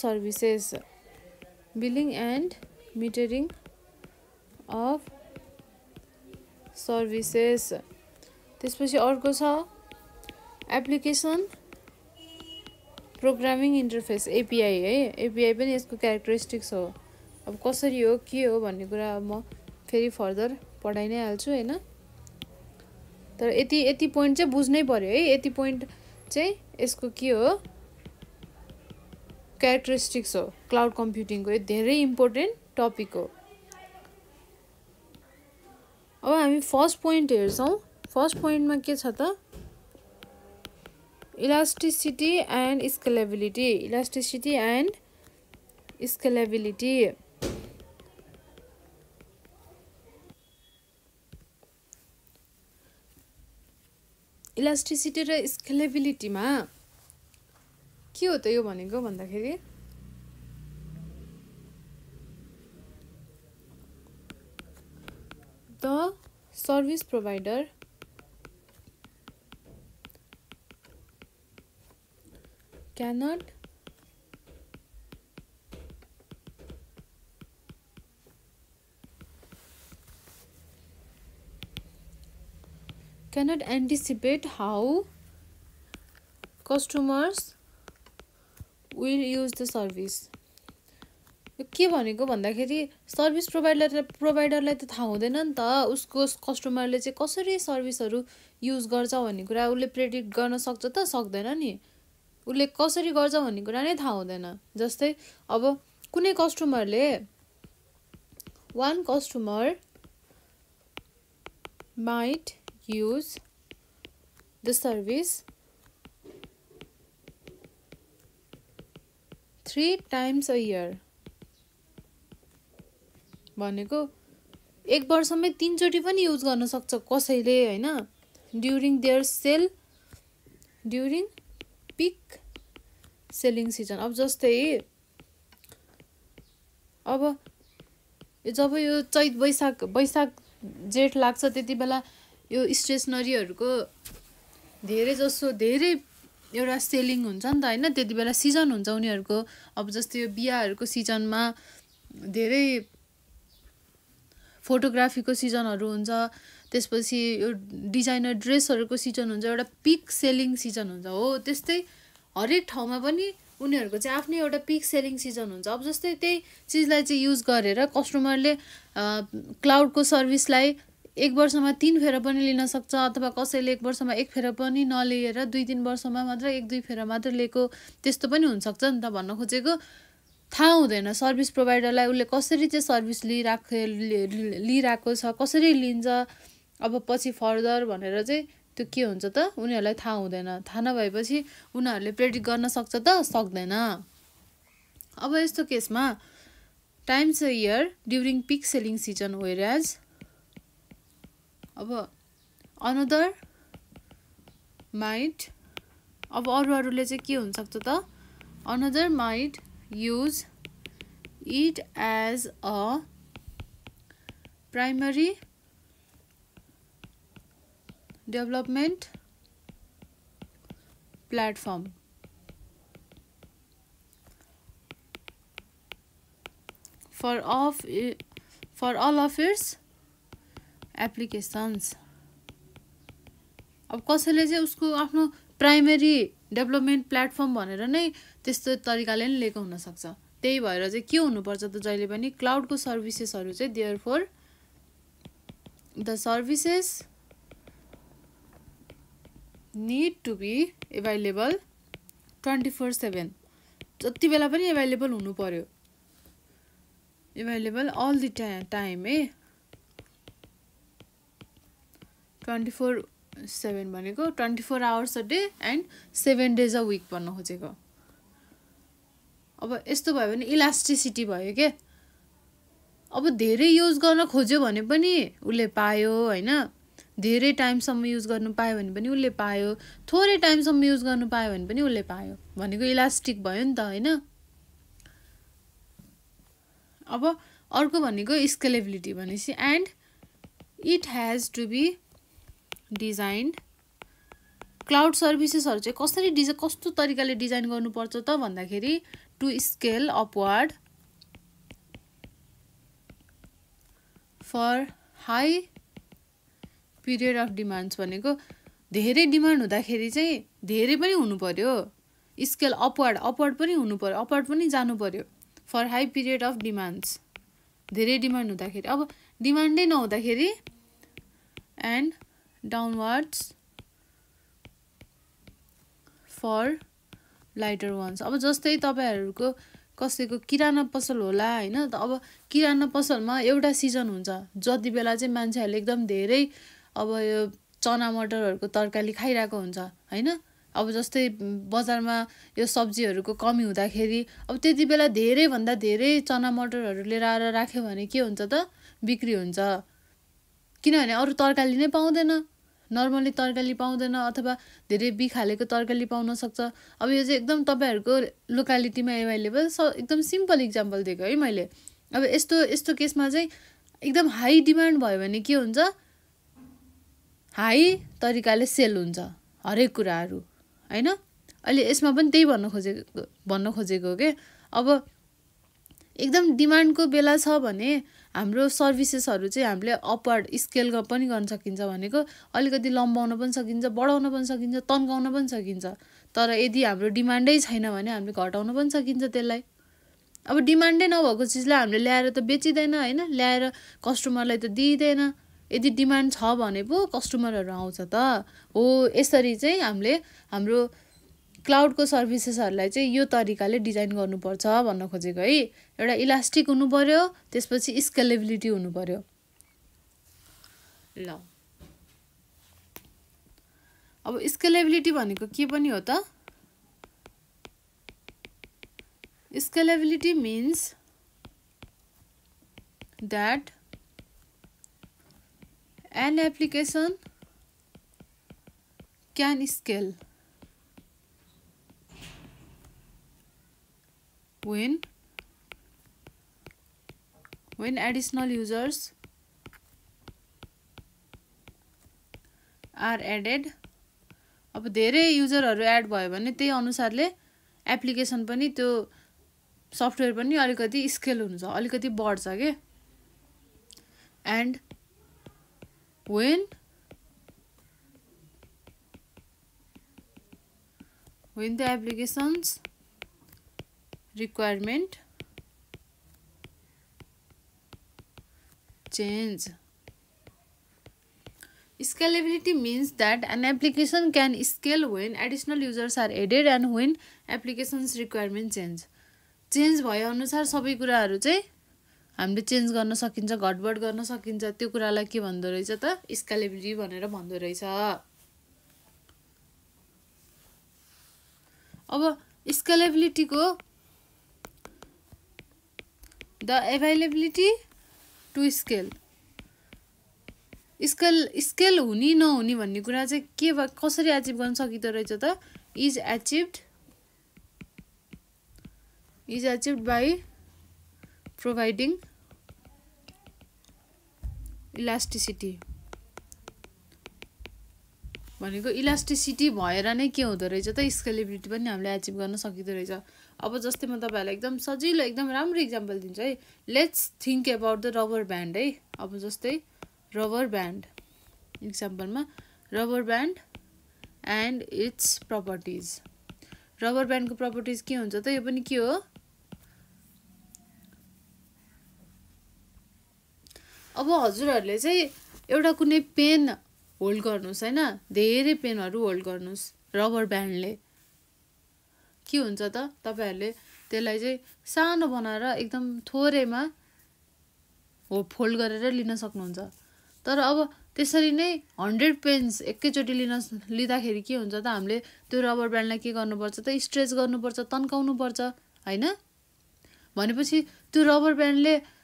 services. त्यसपछि अर्को छ एप्लिकेसन प्रोग्रामिङ इन्टरफेस, एपिआई है। एपिआई पनि यसको क्यारेक्टरिस्टिक्स हो। अब कसरी हो के हो भन्ने कुरा म फेरि फर्दर पढाइ नै हाल्छु होइन। तर यति पोइन्ट चाहिँ बुझ्नै पर्यो है। यति पोइन्ट चाहिँ यसको के हो, क्यारेक्टरिस्टिक्स हो क्लाउड कम्प्युटिङको। यो धेरै इम्पोर्टेन्ट टपिक हो। अब हामी फर्स्ट पोइन्ट हेर्छौँ। फर्स्ट पोइन्टमा के छ त, इलास्टिसिटी एन्ड स्केलेबिलिटी। इलास्टिसिटी र स्केलेबिलिटीमा के हो त यो भनेको भन्दाखेरि, the service provider cannot anticipate how customers will use the service. के भनेको भन्दाखेरि सर्भिस प्रोभाइडरलाई त थाहा हुँदैन नि त उसको कस्टमरले चाहिँ कसरी सर्भिसहरू युज गर्छ भन्ने कुरा उसले प्रेडिक्ट गर्न सक्छ त सक्दैन नि उसले कसरी गर्छ भन्ने कुरा नै थाहा हुँदैन जस्तै अब कुनै कस्टमरले one customer might use the service 3 times a year भनेको एक वर्षमै 3 चोटि पनि युज गर्न सक्छ कसैले हैन during their sale during peak selling season अब जस्तै अब जब यो चैत वैशाख जेठ लाग्छ त्यति बेला यो स्टेसनरीहरुको धेरै एउटा सेलिङ हुन्छ नि त हैन त्यति बेला सिजन हुन्छ उनीहरुको अब जस्तै यो बियाहरुको सिजनमा धेरै फोटोग्राफीको सिजनहरु हुन्छ त्यसपछि यो डिजाइनर ड्रेसहरुको सिजन हुन्छ एउटा पिक सेलिङ सिजन हुन्छ हो त्यस्तै हरेक ठाउँमा पनि उनीहरुको चाहिँ आफ्नै एउटा पिक सेलिङ सिजन हुन्छ अब जस्तै त्यही चीजलाई चाहिँ युज गरेर कस्टमरले क्लाउडको सर्भिसलाई एक वर्षमा 3 फेर पनि लिन सक्छ अथवा कसैले एक वर्षमा एक फेर पनि नलिएर 2-3 वर्षमा मात्र 1-2 फेर मात्र लिएको त्यस्तो पनि हुन सक्छ नि त भन्न खोजेको थाहा हुँदैन सर्भिस प्रोभाइडरलाई उले कसरी चाहिँ सर्भिस लिइराको छ कसरी लिन्छ अब पछि फर्दर भनेर चाहिँ त्यो के हुन्छ त उनीहरुलाई थाहा हुँदैन थाहा नभएपछि उनीहरुले प्रेडिक्ट गर्न सक्छ त सक्दैन अब यस्तो केसमा times a year during peak selling season whereas अब अनदर माइट अब अरूले चाहिँ के हुन सक्छ त another might use it as a primary development platform for all of its applications अब कसैले चाहिँ उसको आफ्नो प्राइमरी डेभलपमेन्ट प्लेटफर्म भनेर नै त्यस्तो तरिकाले नै लिएको हुन सक्छ त्यही भएर चाहिँ के हुनु पर्छ त जहिले पनि क्लाउडको सर्भिसेसहरु चाहिँ therefore the services need to be available 24/7 जति बेला पनि अवेलेबल हुनु पर्यो available all the time 24/7 भनेको 24 hours a day and 7 days a week भन्न खोजेको अब यस्तो भयो भने इलास्टिसिटी भयो के अब धेरै युज गर्न खोज्यो भने पनि उले पायो हैन धेरै टाइम सम्म युज गर्नु पायो भने पनि उले पायो थोरै टाइम सम्म युज गर्नु पायो भने पनि उले पायो भनेको इलास्टिक भयो नि त हैन अब अर्को भनेको स्केलेबिलिटी भनेसी and it has to be designed cloud सर्भिसेसहरु चाहिँ कसरी कस्तो तरिकाले डिजाइन गर्नुपर्छ त भन्दाखेरि to scale upward for high period of demands भनेको धेरै डिमान्ड हुँदाखेरि चाहिँ धेरै पनि हुनु पर्यो स्केल अपवर्ड पनि हुनु पर्यो अपवर्ड पनि जानु पर्यो for high period of demands धेरै डिमान्ड हुँदाखेरि अब डिमान्डै नहुँदाखेरि and downwards for lighter ones अब जस्तै तपाईहरुको कसैको किराना पसल होला हैन त अब किराना पसलमा एउटा सिजन हुन्छ जति बेला चाहिँ मान्छेहरुले एकदम धेरै अब यो चना मटरहरुको तरकारी खाइराको हुन्छ हैन अब जस्तै बजारमा यो सब्जीहरुको कमी हुँदाखेरि अब त्यति बेला धेरै भन्दा धेरै चना मटरहरु लिएर आएर राख्यो भने के हुन्छ त बिक्री हुन्छ किनभने अरु तरकारी नै पाउँदैन नर्मली तरकारी पाउँदैन अथवा धेरै बिखालेको तरकारी पाउन सक्छ अब यो चाहिँ एकदम तपाईहरुको लोकालिटीमा अवेलेबल एकदम सिम्पल एक्जाम्पल दिएको है मैले अब यस्तो केसमा चाहिँ एकदम हाई डिमान्ड भयो भने के हुन्छ हाई तरिकाले सेल हुन्छ हरेक कुराहरु हैन अहिले यसमा पनि त्यही भन्न खोजेको के अब एकदम डिमान्डको बेला छ भने हाम्रो सर्भिसेसहरु चाहिँ हामीले अपवर्ड स्केल पनि गर्न सकिन्छ भनेको अलिकति लम्बाउन पनि सकिन्छ बढाउन पनि सकिन्छ तन्काउन पनि सकिन्छ तर यदि हाम्रो डिमान्डै छैन भने हामीले घटाउन पनि सकिन्छ त्यसलाई अब डिमान्डै नभएको चिजलाई हामीले ल्याएर त बेचिँदैन हैन, ल्याएर कस्टमरलाई त दिइदैन। यदि डिमान्ड छ भने पो कस्टमरहरू आउँछ त। हो यसरी चाहिँ हामीले हाम्रो क्लाउडको सर्भिसेसहरूलाई चाहिँ यो तरिकाले डिजाइन गर्नुपर्छ भन्न खोजेको है। एउटा इलास्टिक हुनु पर्यो, त्यसपछि स्केलेबिलिटी हुनु पर्यो। ल अब स्केलेबिलिटी भनेको के पनि हो त? Scalability means that an application can scale when additional users are added। अब धेरै युजरहरू एड भयो भने त्यही अनुसारले एप्लिकेसन पनि त्यो सफ्टवेयर पनि अलिकति स्केल हुन्छ, अलिकति बढ्छ के। And when the application's requirement change। Scalability means that an application can scale when additional users are added and when application's requirement change। Change भए अनुसार सबै कुराहरू चाहिँ हामीले चेन्ज गर्न सकिन्छ, घटबड गर्न सकिन्छ। त्यो कुरालाई के भन्दो रहेछ त? स्केलेबिलिटी भनेर भन्दो रहेछ। अब स्केलेबिलिटीको द एभाइलेबिलिटी टु स्केल हुने नहुने भन्ने कुरा चाहिँ के कसरी एचिभ गर्न सकिँदो रहेछ त? Is achieved by providing elasticity। भनेको इलास्टिसिटी भएर नै के हुँदो रहेछ त? स्केलेबिलिटी पनि हामीले एचिभ गर्न सकिँदो रहेछ। अब जस्तै म तपाईँहरूलाई एकदम सजिलो एकदम राम्रो इक्जाम्पल दिन्छु है। Let's think about the rubber band है। अब जस्तै रबर ब्यान्ड इक्जाम्पलमा rubber band and its properties. Rubber ब्यान्डको प्रपर्टिज के हुन्छ त? यो पनि के हो? अब हजुरहरूले चाहिँ एउटा कुनै पेन होल्ड गर्नुहोस् हैन, धेरै पेनहरू होल्ड गर्नुहोस् रबर ब्यान्डले। के हुन्छ त? तपाईहरूले त्यसलाई चाहिँ सानो बनाएर एकदम थोरैमा फोल्ड गरेर लिन सक्नुहुन्छ। तर अब त्यसरी नै 100 पेन्स एकैचोटि लिँदाखेरि के हुन्छ त? हामीले त्यो रबर ब्यान्डलाई के गर्नुपर्छ त? स्ट्रेच गर्नुपर्छ, तन्काउनुपर्छ हैन। भनेपछि त्यो रबर ब्यान्डले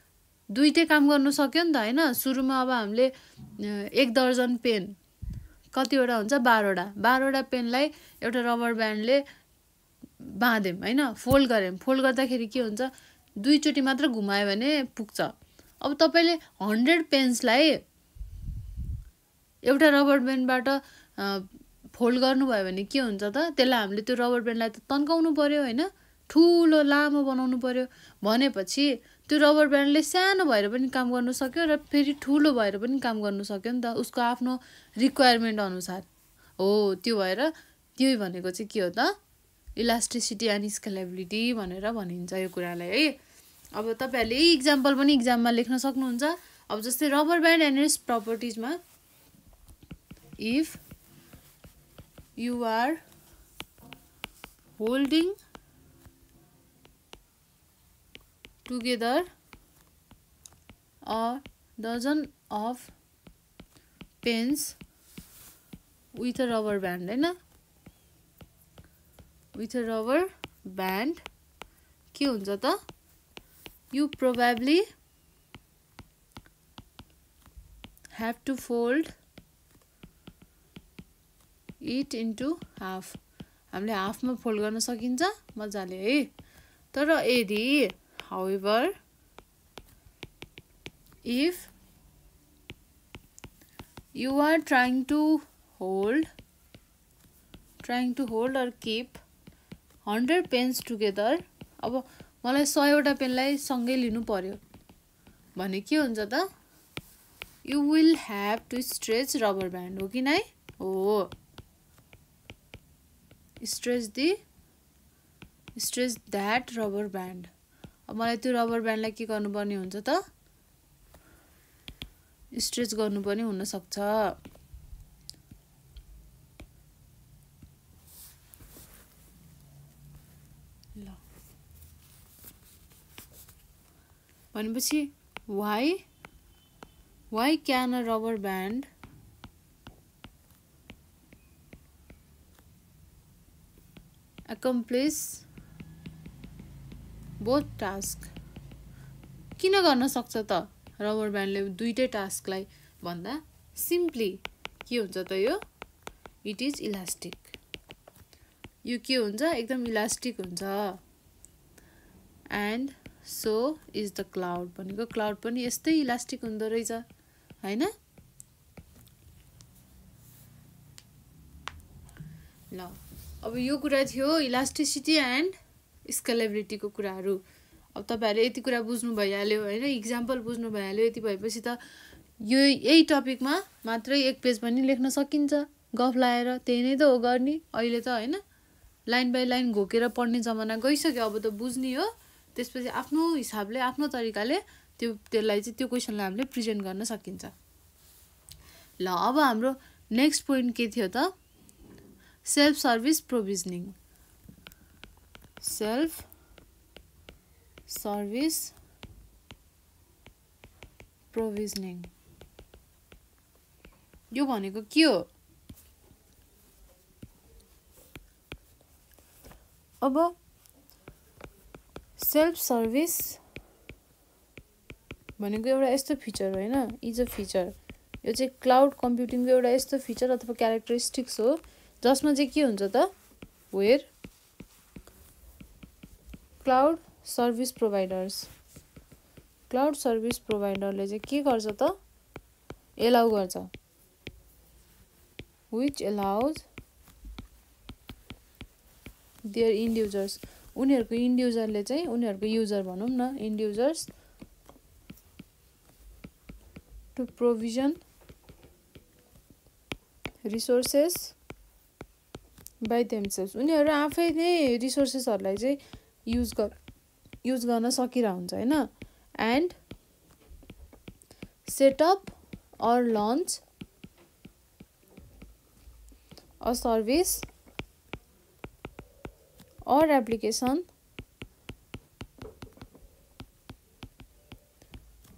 दुईटै काम गर्नु सक्यो नि त हैन। सुरुमा अब हामीले 1 दर्जन पेन कतिवटा हुन्छ? 12वटा पेनलाई एउटा रबर ब्यान्डले बाँध्यौँ हैन, फोल्ड गर्यौँ। फोल्ड गर्दाखेरि के हुन्छ? दुईचोटि मात्र घुमायो भने पुग्छ। अब तपाईले 100 पेन्सलाई एउटा रबर ब्यान्डबाट फोल्ड गर्नुभयो भने के हुन्छ त? त्यसलाई हामीले त्यो रबर ब्यान्डलाई त तन्काउनु पर्यो हैन, ठुलो लामो बनाउनु पर्यो। भनेपछि त्यो रबर ब्यान्डले सानो भएर पनि काम गर्न सक्यो र फेरि ठुलो भएर पनि काम गर्न सक्यो नि त, उसको आफ्नो रिक्वायरमेन्ट अनुसार। हो त्यो भएर त्यही भनेको चाहिँ के हो त? इलास्टिसिटी एन्ड स्केलेबिलिटी भनेर भनिन्छ यो कुरालाई है। अब तपाईहरुले यही इक्जाम्पल पनि इक्जाममा लेख्न सक्नुहुन्छ। अब जस्तै रबर ब्यान्ड एन्ड इट्स प्रपर्टिजमा if you are holding together a dozen of pens with a rubber band हैन, with a rubber band के हुन्छ त? You probably have to fold it into half। हामीले हाफमा फोल्ड गर्न सकिन्छ मजाले है। तर यदि however if you are trying to hold or keep 100 pens together, अब मलाई 100वटा पेनलाई सँगै लिनु पर्यो भने के हुन्छ त? You will have to stretch rubber band। हो कि नै? हो, stretch that rubber band। अब मलाई त्यो रबर ब्यान्डलाई के गर्नुपर्ने हुन्छ त स्ट्रेच गर्नुपर्ने हुन सक्छ ल भनेपछि why can a rubber band accomplish both tasks किन गर्न सक्छ त रबर ब्यान्डले दुईटै टास्कलाई भन्दा सिम्पली के हुन्छ त यो इट इज इलास्टिक यो के हुन्छ एकदम इलास्टिक हुन्छ and so is the cloud भनेको क्लाउड पनि यस्तै इलास्टिक हुँदो रहेछ हैन ल अब यो कुरा थियो इलास्टिसिटी एन्ड स्केलेबिलिटी को कुराहरु अब तपाईहरुले यति कुरा बुझ्नु भइहाल्यो हैन एक्जाम्पल बुझ्नु भइहाल्यो यति भएपछि त यो यही टपिकमा मात्रै एक पेज पनि लेख्न सकिन्छ गफ लाएर त्यही नै त हो गर्ने अहिले त हैन लाइन बाइ लाइन घोकेर पढ्ने जमाना गइसक्यो अब त बुझ्नी हो त्यसपछि आफ्नो हिसाबले आफ्नो तरिकाले त्यसलाई चाहिँ त्यो क्वेशनलाई हामीले प्रेजेन्ट गर्न सकिन्छ ल अब हाम्रो नेक्स्ट पोइन्ट के थियो त सेल्फ सर्भिस प्रोभिजनिङ सेल्फ सर्भिस प्रोभिजनिङ यो भनेको के हो अब सेल्फ सर्भिस भनेको एउटा यस्तो फिचर हैन इज अ फिचर यो चाहिँ क्लाउड कम्प्युटिङको एउटा यस्तो फिचर अथवा क्यारेक्टरिस्टिक्स हो जसमा चाहिँ के हुन्छ त वेयर क्लाउड सर्भिस प्रोभाइडरले चाहिँ के गर्छ त एलाउ गर्छ which allows their end users उनीहरुको end userले चाहिँ उनीहरुको युजर भनौं न end users to provision resources by themselves उनीहरु आफै नै रिसोर्सेसहरुलाई चाहिँ युज गर्न सकिरा हुन्छ हैन and set up or launch a service or application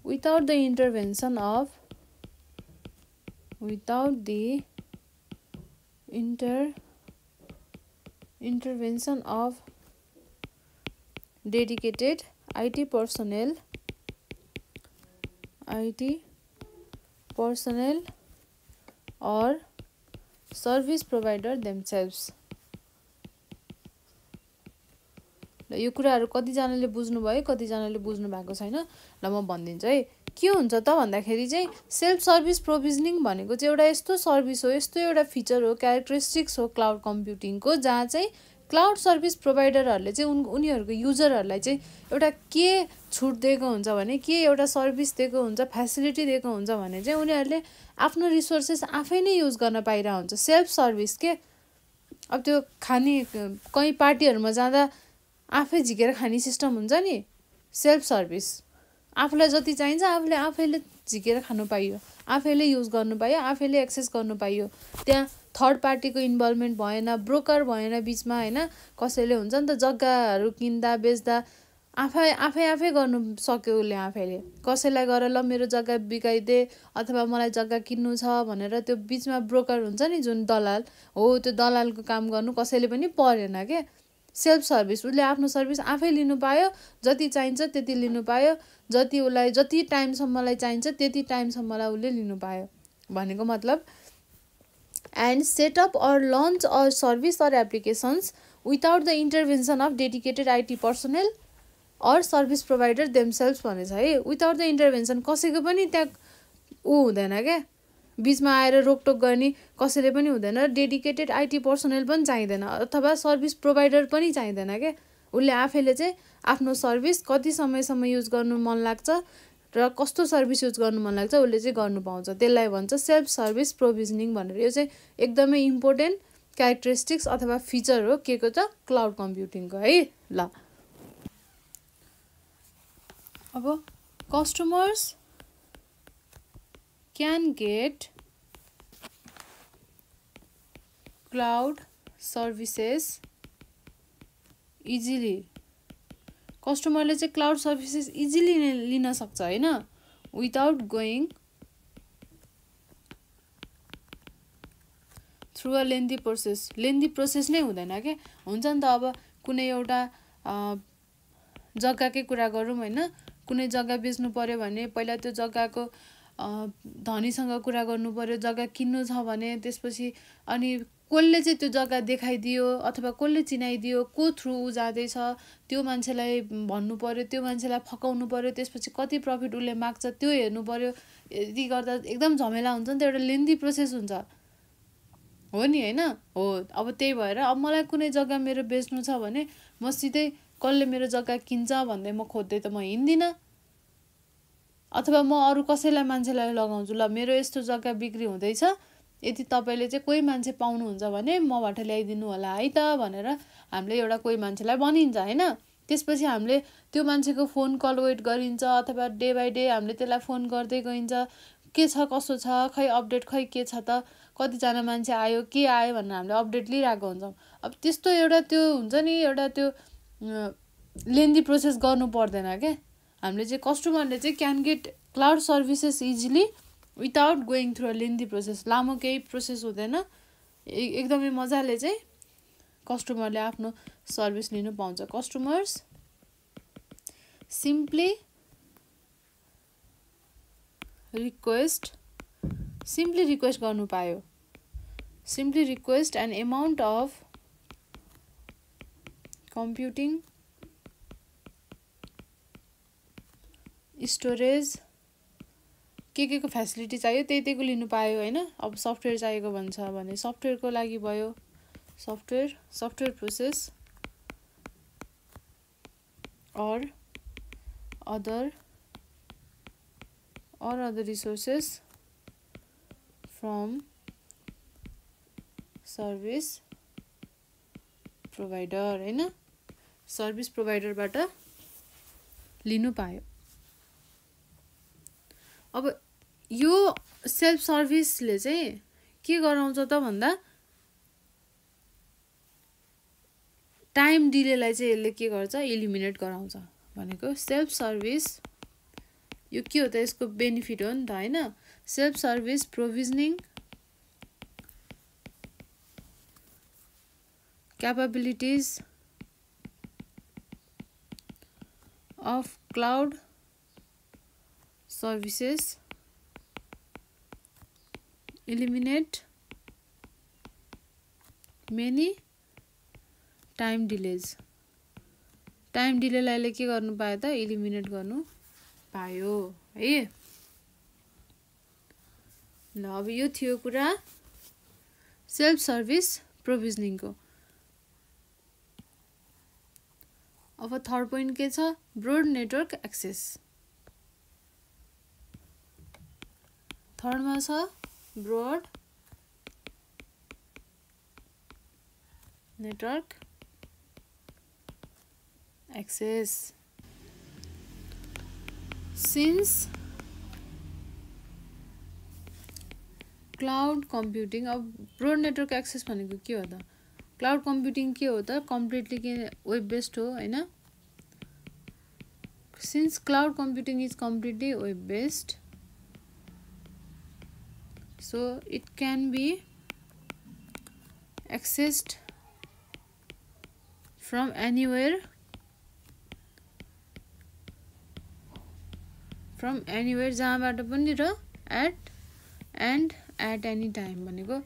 without the intervention of dedicated IT personnel or service provider themselves ल यो कुराहरु कति जनाले बुझ्नु भयो कति जनाले बुझ्नु भएको छैन ल म भन्दिन्छु है के हुन्छ त भन्दाखेरि चाहिँ सेल्फ सर्भिस प्रोभिजनिङ भनेको चाहिँ एउटा यस्तो सर्भिस हो यस्तो एउटा फिचर हो क्यारेक्टरिस्टिक्स हो क्लाउड कम्प्युटिङको जहाँ चाहिँ क्लाउड सर्भिस प्रोभाइडरहरुले चाहिँ उनीहरुको युजरहरुलाई चाहिँ एउटा के छुट दिएको हुन्छ भने के एउटा सर्भिस दिएको हुन्छ फ्यासिलिटी दिएको हुन्छ भने चाहिँ उनीहरुले आफ्नो रिसोर्सेस आफै नै युज गर्न पाइरा हुन्छ सेल्फ सर्भिस के अब त्यो खानी कहीं पार्टीहरुमा जाँदा आफै झिकेर खानी सिस्टम हुन्छ नि सेल्फ सर्भिस आफुलाई जति चाहिन्छ आफैले झिकेर खानु पाइयो आफैले युज गर्नु पाइयो आफैले एक्सेस गर्नु पाइयो त्यहाँ थर्ड पार्टीको इन्भल्भमेन्ट भएन ब्रोकर भएन बीचमा हैन कसैले हुन्छ नि त जग्गाहरु किन्दा बेच्दा आफै गर्नु सक्यो उले आफैले कसैलाई गएर ल मेरो जग्गा बिकाइदे अथवा मलाई जग्गा किन्नु छ भनेर त्यो बीचमा ब्रोकर हुन्छ नि जुन दलाल हो त्यो दलालको काम गर्नु कसैले पनि परेन के सेल्फ सर्भिस उले आफ्नो सर्भिस आफै लिनु पायो जति चाहिन्छ त्यति लिनु पायो जति उलाई जति टाइम सम्मलाई चाहिन्छ त्यति टाइम सम्मलाई उले लिनु पायो भनेको मतलब and set up or launch a service or applications without the intervention of dedicated IT personnel or service provider themselves भनेछ है without the intervention कसैको पनि त्यहाँ हुँदैन के बीचमा आएर रोकटोक गर्ने कसैले पनि हुँदैन डेडिकेटेड आईटी पर्सनल पनि चाहिदैन अथवा सर्भिस प्रोवाइडर पनि चाहिदैन के उले आफैले चाहिँ आफ्नो सर्भिस कति समयसम्म युज गर्नु मन लाग्छ र कस्तो सर्भिस युज गर्नु मन लाग्छ उले चाहिँ गर्नु पाउँछ त्यसलाई भन्छ सेल्फ सर्भिस प्रोभिजनिङ भनेर यो चाहिँ एकदमै इम्पोर्टेन्ट क्यारेक्टरिस्टिक्स अथवा फिचर हो केको त क्लाउड कम्प्युटिङको है ल अब customers can get cloud services easily. कस्टमरले चाहिँ क्लाउड सर्भिसेस इजिली लिन सक्छ हैन, without going through a lengthy process. Lengthy process नै हुँदैन के, हुन्छ नि त। अब कुनै एउटा जग्गाकै कुरा गरौँ हैन, कुनै जग्गा बेच्नु पर्यो भने पहिला त्यो जग्गाको धनीसँग कुरा गर्नु पर्यो, जग्गा किन्नु छ भने त्यसपछि अनि कसले चाहिँ त्यो जग्गा देखाइदियो अथवा कसले चिनाइदियो, को थ्रु ऊ जाँदैछ त्यो मान्छेलाई भन्नु पर्यो, त्यो मान्छेलाई फकाउनु पर्यो, त्यसपछि कति प्रफिट उसले माग्छ त्यो हेर्नु पर्यो। यदि गर्दा एकदम झमेला हुन्छ नि त, एउटा लेन्दी प्रोसेस हुन्छ हो नि हैन। हो अब त्यही भएर अब मलाई कुनै जग्गा मेरो बेच्नु छ भने म सिधै कसले मेरो जग्गा किन्छ भन्दै म खोज्दै त म हिँड्दिनँ, अथवा म अरू कसैलाई मान्छेलाई लगाउँछु, ल मेरो यस्तो जग्गा बिक्री हुँदैछ, यदि तपाईँले चाहिँ कोही मान्छे पाउनुहुन्छ भने मबाट ल्याइदिनु होला है त भनेर हामीले एउटा कोही मान्छेलाई भनिन्छ हैन। त्यसपछि हामीले त्यो मान्छेको फोन कल वेट गरिन्छ, अथवा डे बाई डे हामीले त्यसलाई फोन गर्दै गइन्छ, के छ कसो छ, खै अपडेट खै के छ त, कतिजना मान्छे आयो के आयो भनेर हामीले अपडेट लिइरहेको हुन्छौँ। अब त्यस्तो एउटा त्यो हुन्छ नि, एउटा त्यो लेन्दी प्रोसेस गर्नु पर्दैन क्या। हामीले चाहिँ कस्टमरले चाहिँ can get cloud services easily without going through a lengthy process. लामो केही प्रोसेस हुँदैन, एकदमै मजाले चाहिँ कस्टमरले आफ्नो सर्भिस लिनु पाउँछ। कस्टमर्स सिम्पली रिक्वेस्ट गर्नु पायो, simply request an amount of computing storage, के को फेसिलिटी चाहियो त्यही लिनु पायो हैन। अब सफ्टवेयर चाहिएको भन्छ भने सफ्टवेयरको लागि भयो, software process or other resources from service provider हैन, सर्भिस प्रोभाइडरबाट लिनु पायो। अब यो सेल्फ सर्भिसले चाहिँ के गराउँछ त भन्दा टाइम डिलेलाई चाहिँ यसले के गर्छ, इलिमिनेट गराउँछ। भनेको सेल्फ सर्भिस यो के हो त, यसको बेनिफिट हो नि त हैन। Self service provisioning capabilities of cloud services eliminate many time delays। Time डिलेलाई के गर्नु पायो त, इलिमिनेट गर्नु पायो है। ल अब यो थियो कुरा सेल्फ सर्भिस प्रोभिजनिङको। अब थर्ड पोइन्ट के छ, ब्रोड नेटवर्क एक्सेस। थर्डमा छ broad network access. Since cloud computing, अब ब्रोड नेटवर्क एक्सेस भनेको के हो त, क्लाउड कम्प्युटिङ के हो त, कम्प्लिटली के वेब बेस्ड हो हैन। Since cloud computing is completely web based, so it can be accessed from anywhere जहाँबाट पनि र at any time भनेको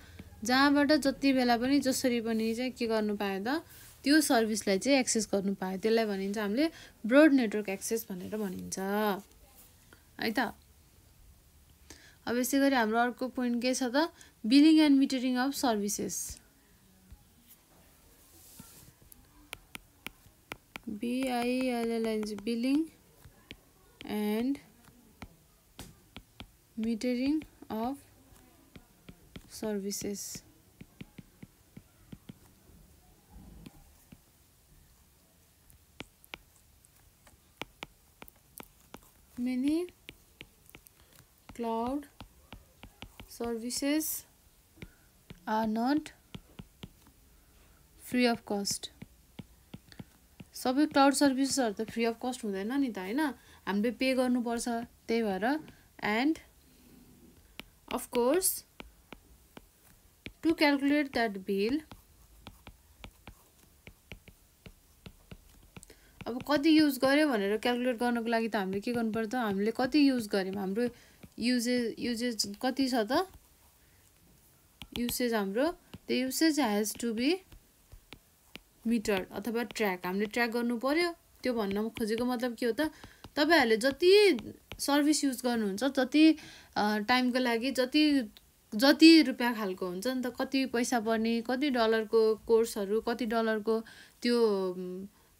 जहाँबाट जति बेला पनि जसरी पनि चाहिँ के गर्नु पायो त, त्यो सर्भिसलाई चाहिँ एक्सेस गर्नु पायो, त्यसलाई भनिन्छ हामीले ब्रोड नेटवर्क एक्सेस भनेर भनिन्छ है त। अब यसै गरी हाम्रो अर्को पोइन्ट के छ त, billing and metering of services. BILLING billing and metering of services. many cloud services are not free of cost. सबै क्लाउड सर्भिसेसहरु त फ्री अफ कस्ट हुँदैन नि त हैन, हामीले पे गर्नुपर्छ। त्यही भएर and of course to calculate that bill, अब कति युज गर्यो भनेर क्याल्कुलेट गर्नको लागि त हामीले के गर्नु पर्छ त, हामीले कति युज गर्यौं, हाम्रो युजेज कति छ त, युसेज हाम्रो the usage has to be metered अथवा ट्र्याक, हामीले ट्र्याक गर्नु पर्यो। त्यो भन्न खोजेको मतलब के हो त, तपाईहरुले जति सर्भिस युज गर्नुहुन्छ, जति टाइमको लागि जति रुपैयाँ खालको हुन्छ नि त, कति पैसा पर्ने, कति डलरको कोर्सहरु, कति डलरको त्यो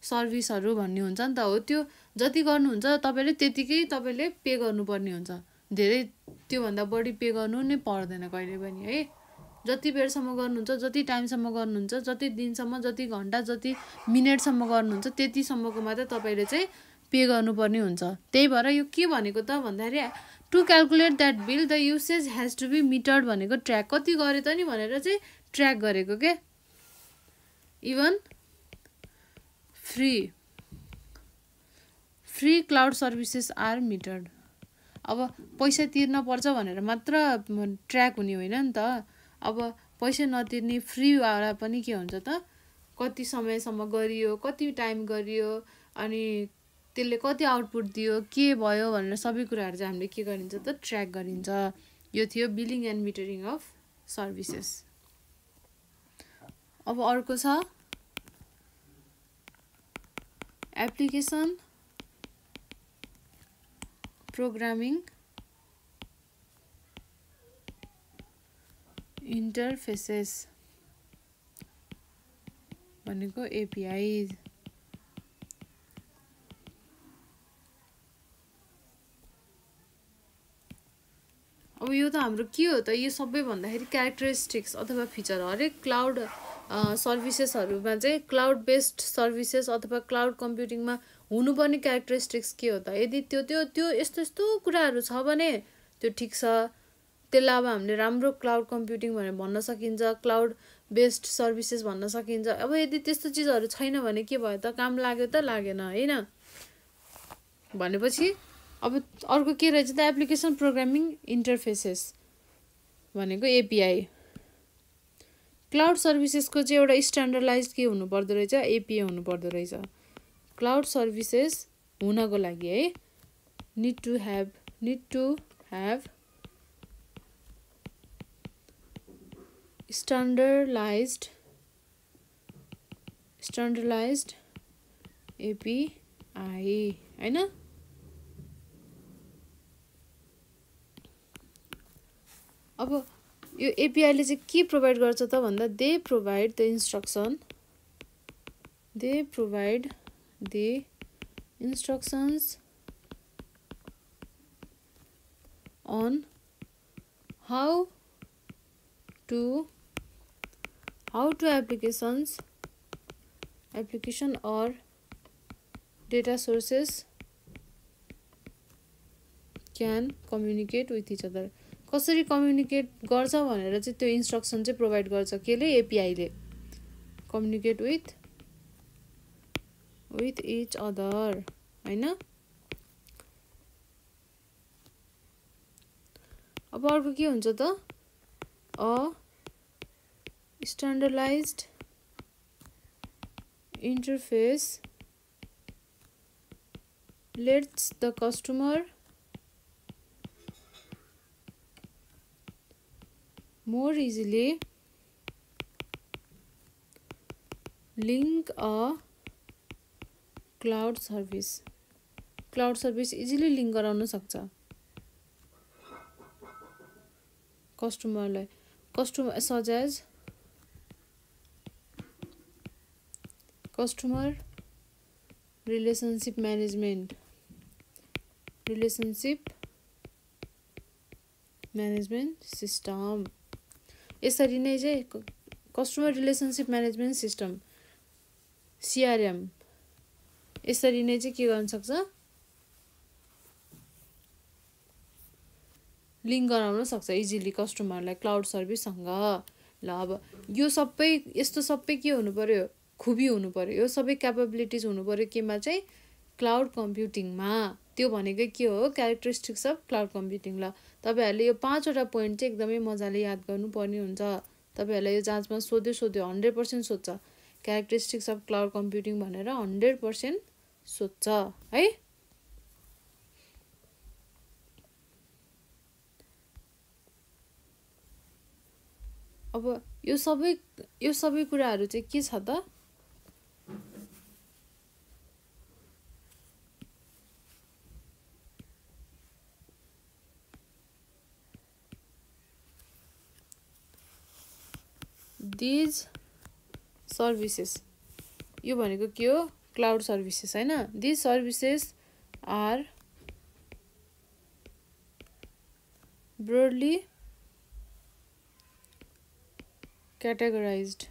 सर्भिसहरु भन्ने हुन्छ नि त, हो त्यो जति गर्नुहुन्छ तपाईले त्यतिकै तपाईले पे गर्नुपर्ने हुन्छ। धेरै त्यो भन्दा बढी पे गर्नु नै पर्दैन कहिले पनि है। जति बेरसम्म गर्नुहुन्छ, जति टाइमसम्म गर्नुहुन्छ, जति दिनसम्म, जति घण्टा, जति मिनेटसम्म गर्नुहुन्छ, त्यति सम्मको मात्र तपाईले चाहिँ पे गर्नुपर्ने हुन्छ। त्यही भएर यो के भनेको त भन्दाखेरि to calculate that bill the usage has to be metered भनेको ट्र्याक कति गरे त नि भनेर चाहिँ ट्र्याक गरेको के। Even free cloud services are metered, अब पैसा तिर्न पर्छ भनेर मात्र ट्र्याक हुने होइन नि त। अब पैसा नतिर्ने फ्री वाला पनि के हुन्छ त, कति समयसम्म गरियो, कति टाइम गरियो, अनि त्यसले कति आउटपुट दियो, के भयो भनेर सबै कुराहरु चाहिँ हामीले के गरिन्छ त, ट्र्याक गरिन्छ। यो थियो billing and metering of services. अब अर्को छ एप्लिकेसन प्रोग्रामिङ इन्टरफेसेस भनेको एपीआई। अब यो त हाम्रो के हो त, यो सबै भन्दाखेरि क्यारेक्टरिस्टिक्स अथवा फिचर हरेक क्लाउड सर्भिसेसहरुमा चाहिँ क्लाउड बेस्ड सर्भिसेस अथवा क्लाउड कम्प्युटिङमा हुनुपर्ने क्यारेक्टरिस्टिक्स के हो त। यदि त्यो यस्तो कुराहरु छ भने त्यो ठीक छ, त्यसलाई अब हामीले राम्रो क्लाउड कम्प्युटिङ भनेर भन्न सकिन्छ, क्लाउड बेस्ड सर्भिसेस भन्न सकिन्छ। अब यदि त्यस्तो चीजहरु छैन भने के भयो त, काम लाग्यो त लागेन हैन भनेपछि। अब अर्को के रहेछ त, एप्लिकेसन प्रोग्रामिङ इन्टरफेसेस भनेको एपीआई। क्लाउड सर्भिसेसको चाहिँ एउटा स्ट्यान्डर्डाइज्ड के हुनु पर्दो रहेछ, एपीआई हुनु पर्दो रहेछ। क्लाउड सर्भिसेस हुनको लागि है need to have standardized API हैन। अब यो एपीआई ले चाहिँ के प्रोवाइड गर्छ त भन्दा, they provide the instructions on how to application or data sources can communicate with each other। कसरी कम्युनिकेट गर्छ भनेर चाहिँ त्यो इन्स्ट्रक्सन चाहिँ प्रोवाइड गर्छ केले, एपीआई ले। कम्युनिकेट विथ each other हैन। अब अर्को के हुन्छ त, a standardized interface lets the customer more easily link a cloud service easily link गराउन सक्छ कस्टमरलाई। such as customer relationship management system। यसरी नै चाहिँ customer relationship management system CRM यसरी नै चाहिँ के गर्न सक्छ, लिङ्क गराउन सक्छ इजिली कस्टमरलाई क्लाउड सर्भिससँग। ल अब यो सबै यस्तो सबै के हुनु पर्यो, खुबी हुनु पर्यो, यो सबै क्यापेबिलिटिज हुनु पर्यो केमा चाहिँ, क्लाउड कम्प्युटिङमा। त्यो भनेकै के हो, क्यारेक्टरिस्टिक्स अफ क्लाउड कम्प्युटिङ। ल तपाईँहरूले यो 5वटा पोइन्ट चाहिँ एकदमै मजाले याद गर्नुपर्ने हुन्छ। तपाईँहरूलाई यो जाँचमा सोध्यो 100% सोध्छ, क्यारेक्टरिस्टिक्स अफ क्लाउड कम्प्युटिङ भनेर 100% सोध्छ है। अब यो सबै कुराहरू चाहिँ के छ त, दिज सर्भिसेस, यो भनेको के हो, क्लाउड सर्भिसेस हैन। These services are broadly categorised.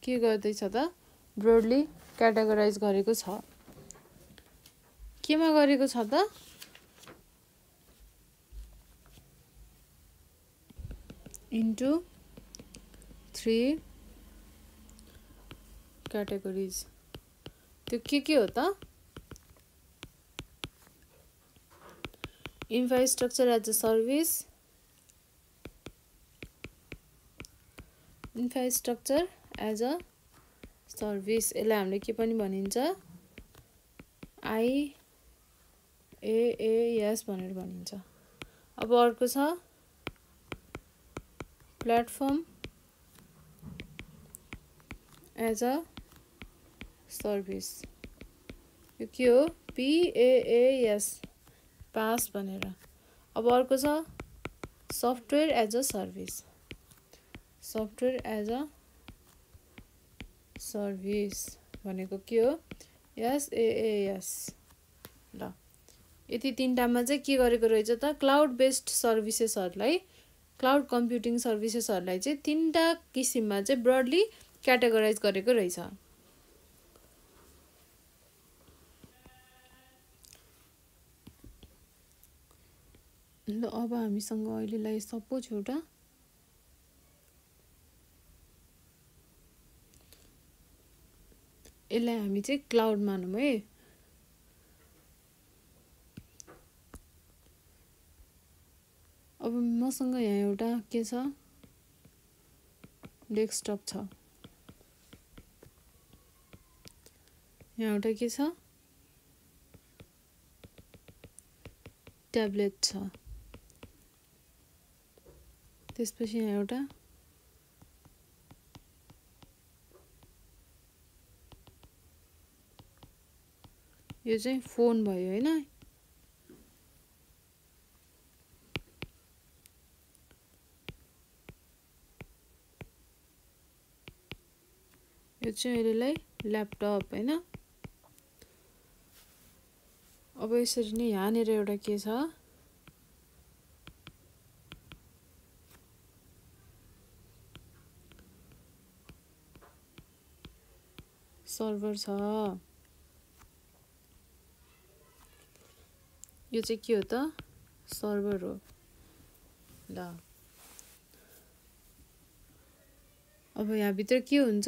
के गर्दैछ त, ब्रोडली क्याटेगोराइज गरेको छ। केमा गरेको छ त, इन्टु 3 क्याटेगोरिज। त्यो के हो त, infrastructure as a service, infrastructure as a service, यसलाई हामीले के पनि भनिन्छ, IaaS भनेर भनिन्छ। अब अर्को छ प्लेटफर्म एज अ सर्भिस, यो के हो, PaaS, पास भनेर। अब अर्को छ software as a service, software as a service भनेको के हो, SaaS। ल यति 3टामा चाहिँ के गरेको रहेछ त, क्लाउड बेस्ड सर्भिसेसहरूलाई, क्लाउड कम्प्युटिङ सर्भिसेसहरूलाई चाहिँ 3टा किसिममा चाहिँ ब्रडली क्याटेगोराइज गरेको रहेछ। ल अब हामीसँग अहिलेलाई सपोज एउटा यसलाई हामी चाहिँ क्लाउड मानौँ है। अब मसँग यहाँ एउटा के छ, डेस्कटप छ, यहाँ एउटा के छ, ट्याब्लेट छ, त्यसपछि यहाँ एउटा यो चाहिँ फोन भयो हैन। यो चाहिँ यसलाई ल्यापटप हैन। अब यसरी नै यहाँनिर एउटा के छ, सर्भर छ। यो चाहिँ के हो त, सर्भर हो। ल अब यहाँ भित्र के हुन्छ,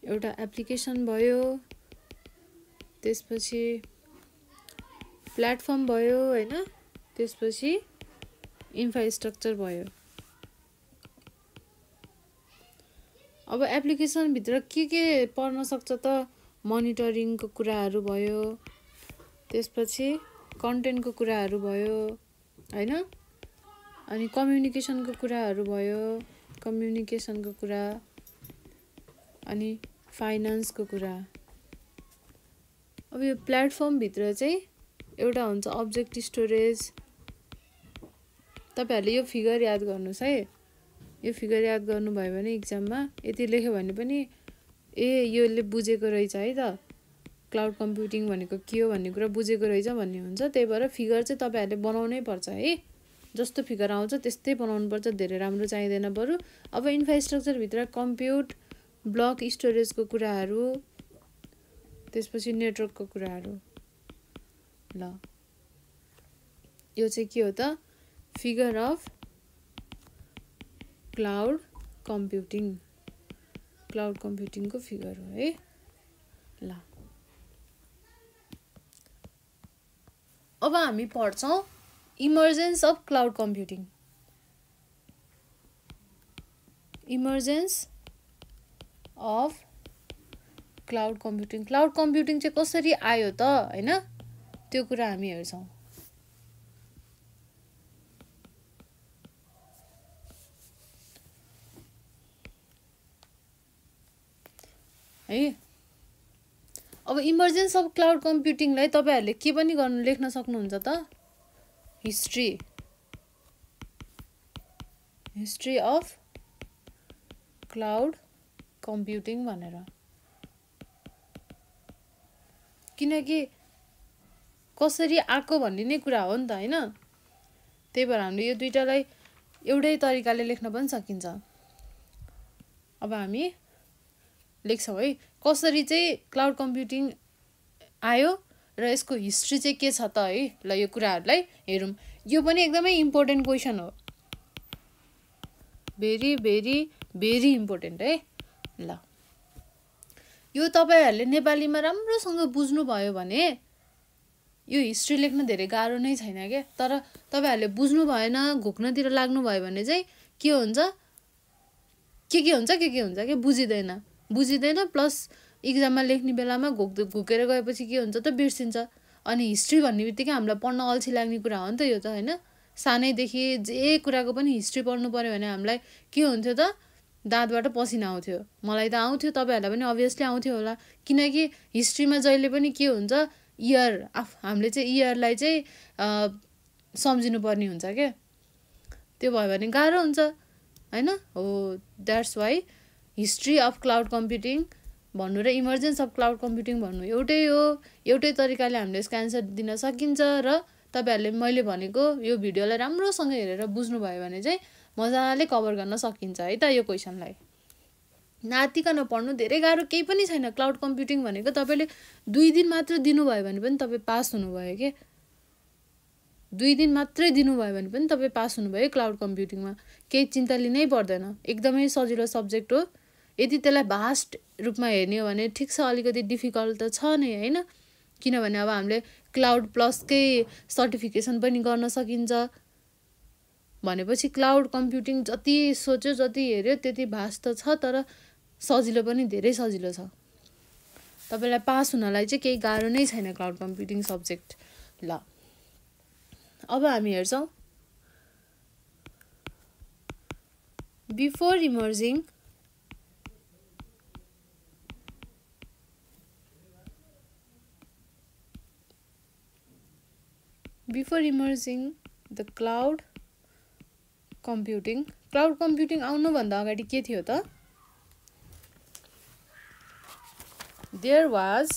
एउटा एप्लिकेसन भयो, त्यसपछि प्लेटफर्म भयो हैन, त्यसपछि इन्फ्रास्ट्रक्चर भयो। अब एप्लिकेसन भित्र के पर्न सक्छ त, मोनिटरिङको कुराहरू भयो, त्यसपछि कन्टेन्टको कुराहरू भयो हैन, अनि कम्युनिकेसनको कुराहरू भयो, कम्युनिकेसनको कुरा, अनि फाइनान्सको कुरा। अब यो प्लेटफर्म भित्र चाहिँ एउटा हुन्छ अब्जेक्ट स्टोरेज। तपाईहरुले यो फिगर याद गर्नुस् है, यो फिगर याद गर्नुभयो भने एक्जाममा यति लेख्यो भने पनि योले बुझेको रहेछ है त, क्लाउड कम्प्युटिङ भनेको के हो भन्ने कुरा बुझेको रहेछ भन्ने हुन्छ। त्यही भएर फिगर चाहिँ तपाईहरुले बनाउनै पर्छ है, जस्तो फिगर आउँछ त्यस्तै बनाउनु पर्छ, धेरै राम्रो चाहिँदैन बरु। अब इन्फ्रास्ट्रक्चर भित्र कम्प्युट, ब्लक स्टोरेजको कुराहरू, त्यसपछि नेटवर्कको कुराहरू। ल यो चाहिँ के हो त फिगर अफ क्लाउड कम्प्युटिङको फिगर हो है ल अब हामी पढ्छौं emergence of cloud computing cloud computing चाहिँ कसरी आयो त हैन त्यो कुरा हामी हेर्छौं है अब इमर्जेन्स अफ क्लाउड कम्प्युटिङलाई तपाईहरुले के पनि गर्न लेख्न सक्नुहुन्छ त हिस्ट्री अफ क्लाउड कम्प्युटिङ भनेर किनकि कसरी आको भन्ने नै कुरा हो नि त हैन त्यही भएर हामीले यो दुईटालाई एउटै तरिकाले लेख्न पनि सकिन्छ अब हामी लेख्छौं है कसरी चाहिँ क्लाउड कम्प्युटिङ आयो र यसको हिस्ट्री चाहिँ के छ त है ल यो कुराहरुलाई हेरौं यो पनि एकदमै इम्पोर्टेन्ट क्वेशन हो भेरी भेरी भेरी इम्पोर्टेन्ट है ल यो तपाईहरुले नेपालीमा राम्रोसँग बुझ्नु भयो भने यो हिस्ट्री लेख्न धेरै गाह्रो नै छैन के तर तपाईहरुले बुझ्नु भएन घोक्नतिर लाग्नु भयो भने चाहिँ के हुन्छ के बुझिदैन प्लस एक्जाममा लेख्ने बेलामा घोकेर गएपछि के हुन्छ त बिर्सिन्छ अनि हिस्ट्री भन्ने बित्तिकै हामीलाई पढ्न अल्छी लाग्ने कुरा हो नि त यो त हैन सानैदेखि जे कुराको पनि हिस्ट्री पढ्नु पर्यो भने हामीलाई के हुन्थ्यो त दाँतबाट पसिना आउँथ्यो मलाई त आउँथ्यो तपाईहरुलाई पनि अभियसली आउँथ्यो होला किनकि हिस्ट्रीमा जहिले पनि के हुन्छ इयर हामीले चाहिँ इयरलाई चाहिँ सम्झिनु पर्ने हुन्छ के त्यो भयो भने गाह्रो हुन्छ हैन हो that's why history of cloud computing भन्नु र इमर्जेन्स अफ क्लाउड कम्प्युटिङ भन्नु एउटै हो एउटै तरिकाले हामीले यसको आन्सर दिन सकिन्छ र तपाईहरुले मैले भनेको यो भिडियोलाई राम्रोसँग हेरेर बुझ्नु भयो भने चाहिँ मजाले कभर गर्न सकिन्छ है त यो क्वेशनलाई नातिकन पढ्नु धेरै गाह्रो केही पनि छैन क्लाउड कम्प्युटिङ भनेको तपाईले 2 दिन मात्र दिनु भयो भने पनि तपाई पास हुनु भयो के 2 दिन मात्रै दिनु भयो भने पनि तपाई पास हुनु भयो क्लाउड कम्प्युटिङमा केही चिन्ता लिनै पर्दैन एकदमै सजिलो सब्जेक्ट हो यदि त्यसलाई भास्ट रूपमा हेर्ने हो भने ठीक छ अलिकति डिफिकल्ट त छ नै हैन किनभने अब हामीले क्लाउड प्लसकै सर्टिफिकेसन पनि गर्न सकिन्छ भनेपछि क्लाउड कम्प्युटिङ जति सोच्यो जति हेर्यो त्यति भास्ट त छ तर सजिलो पनि धेरै सजिलो छ तपाईलाई पास हुनलाई चाहिँ केही गाह्रो नै छैन क्लाउड कम्प्युटिङ सब्जेक्ट ल अब हामी हेर्छौं before emerging the cloud computing आउनु भन्दा अगाडि के थियो त देयर वाज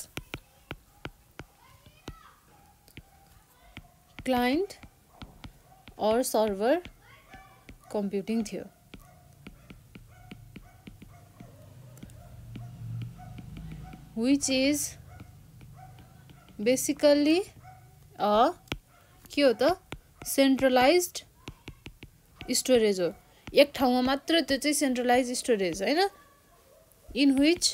क्लाइन्ट और सर्भर कम्प्युटिङ थियो which is basically a के हो त सेन्ट्रलाइज्ड स्टोरेज हो एक ठाउँमा मात्र त्यो चाहिँ सेन्ट्रलाइज्ड स्टोरेज हैन in which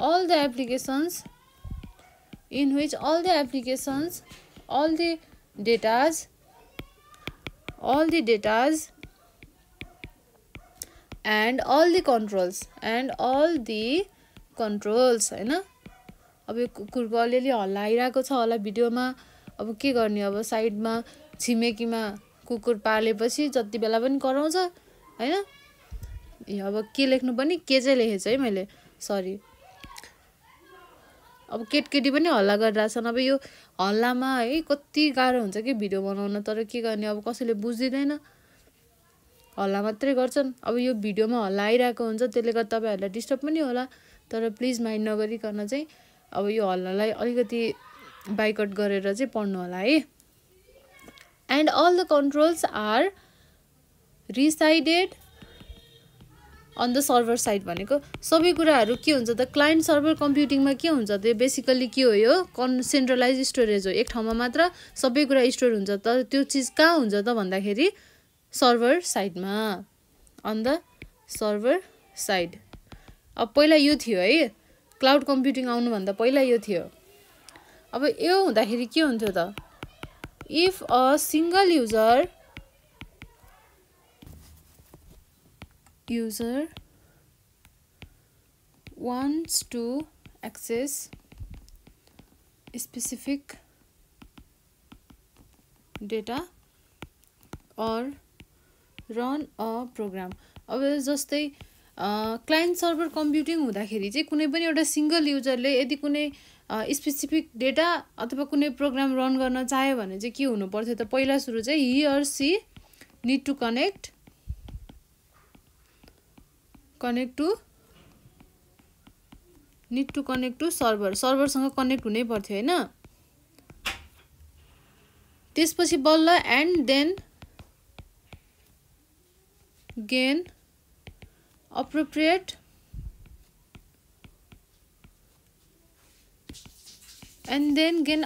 all the applications all the datas and all the controls हैन अब यो कुकुरको अलिअलि हल्ला आइराको छ होला भिडियोमा अब के गर्ने अब साइडमा छिमेकीमा कुकुर पालेपछि जति बेला पनि कराउँछ हैन ए अब के लेख्नु पनि के चाहिँ लेखेछ है मैले सरी अब केटकेटी पनि हल्ला गरिराछन् अब यो हल्लामा है कति गाह्रो हुन्छ के भिडियो बनाउन तर के गर्ने अब कसैले बुझ्दिदैन हल्ला मात्रै गर्छन् अब यो भिडियोमा हल्ला आइराको हुन्छ त्यसले गर्दा तपाईहरुलाई डिस्टर्ब पनि होला तर प्लिज माइन्ड नगरिकन चाहिँ अब यो हल्लालाई अलिकति बाइकआउट गरेर चाहिँ पढ्नु होला है and all the controls are resided on the server side भनेको सबै कुराहरू के हुन्छ त क्लाइन्ट सर्भर कम्प्युटिङमा के हुन्छ त बेसिकली के हो यो सेन्ट्रलाइज स्टोरेज हो एक ठाउँमा मात्र सबै कुरा स्टोर हुन्छ तर त्यो चीज कहाँ हुन्छ त भन्दाखेरि सर्भर साइडमा अन द सर्भर साइड अब पहिला यो थियो है क्लाउड कम्प्युटिङ आउनु भन्दा पहिला यो थियो अब यो हुँदाखेरि के हुन्थ्यो त if a single user wants to access specific data or run a program अब जस्तै क्लाइन्ट सर्भर कम्प्युटिङ हुँदाखेरि चाहिँ कुनै पनि एउटा सिंगल युजरले यदि कुनै स्पेसिफिक डेटा अथवा कुनै प्रोग्राम रन गर्न चाह्यो भने चाहिँ के हुनु पर्थ्यो त पहिला सुरु चाहिँ he or she need to connect to सर्भरसँग कनेक्ट हुनै पर्थ्यो हैन त्यसपछि बल्ल and then gain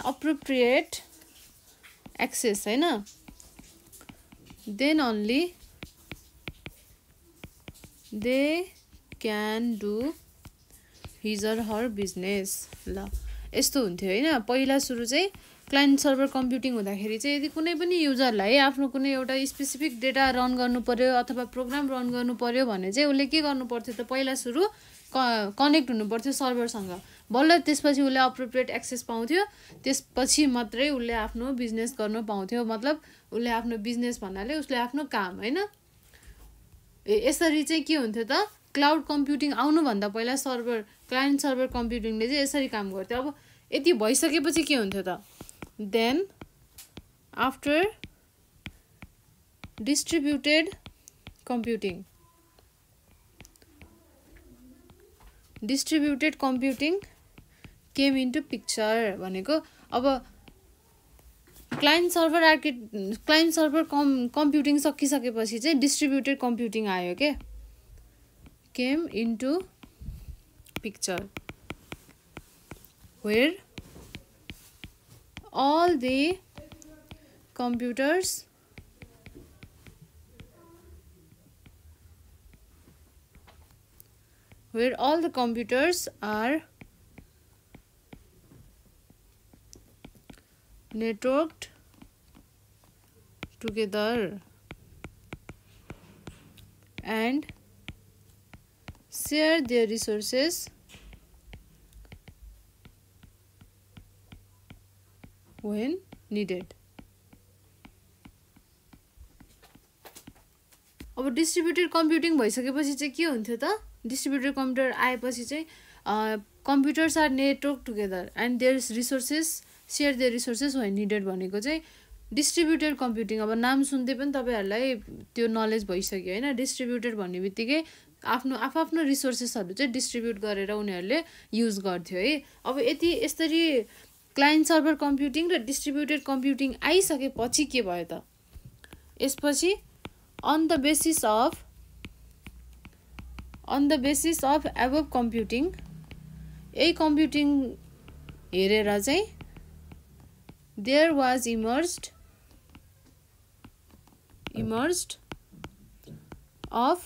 appropriate access हैन then only they can do his or her business ल यस्तो हुन्थ्यो हैन पहिला सुरु चाहिँ क्लाइन्ट सर्भर कम्प्युटिङ हुँदाखेरि चाहिँ यदि कुनै पनि युजरलाई आफ्नो कुनै एउटा स्पेसिफिक डेटा रन गर्नु पर्यो अथवा प्रोग्राम रन गर्नु पर्यो भने चाहिँ उसले के गर्नु पर्थ्यो त पहिला सुरु कनेक्ट हुनु पर्थ्यो सर्भरसँग बल्ल त्यसपछि उसले अप्रोप्रिएट एक्सेस पाउँथ्यो त्यसपछि मात्रै उसले आफ्नो बिजनेस गर्न पाउँथ्यो मतलब उसले आफ्नो बिजनेस भन्नाले उसले आफ्नो काम हैन यसरी चाहिँ के हुन्थ्यो त क्लाउड कम्प्युटिङ आउनु भन्दा पहिला क्लाइन्ट सर्भर कम्प्युटिङले चाहिँ यसरी काम गर्थ्यो अब यति भइसकेपछि के हुन्थ्यो त then after distributed computing came into picture भनेको अब क्लाइन्ट सर्भर कम्प्युटिङ सकिसकेपछि चाहिँ डिस्ट्रिब्युटेड कम्प्युटिङ आयो के came into picture where all the computers are networked together and share their resources when needed. अब डिस्ट्रिब्युटेड कम्प्युटिङ भइसकेपछि चाहिँ के हुन्थ्यो त डिस्ट्रिब्युटेड कम्प्युटर आएपछि चाहिँ computers are network together and their share their resources when needed भनेको चाहिँ डिस्ट्रिब्युटेड कम्प्युटिङ अब नाम सुन्दै पनि तपाईहरुलाई त्यो नलेज भइसक्यो हैन डिस्ट्रिब्युटेड भन्ने बित्तिकै आफ्नो रिसोर्सेसहरु चाहिँ डिस्ट्रिब्युट गरेर उनीहरुले युज गर्थ्यो है अब यसरी क्लाइन्ट सर्भर कम्प्युटिङ र डिस्ट्रिब्युटेड कम्प्युटिङ आइसकेपछि के भयो त यसपछि on the basis of above computing यही कम्प्युटिङ हेरेर चाहिँ there was emerged of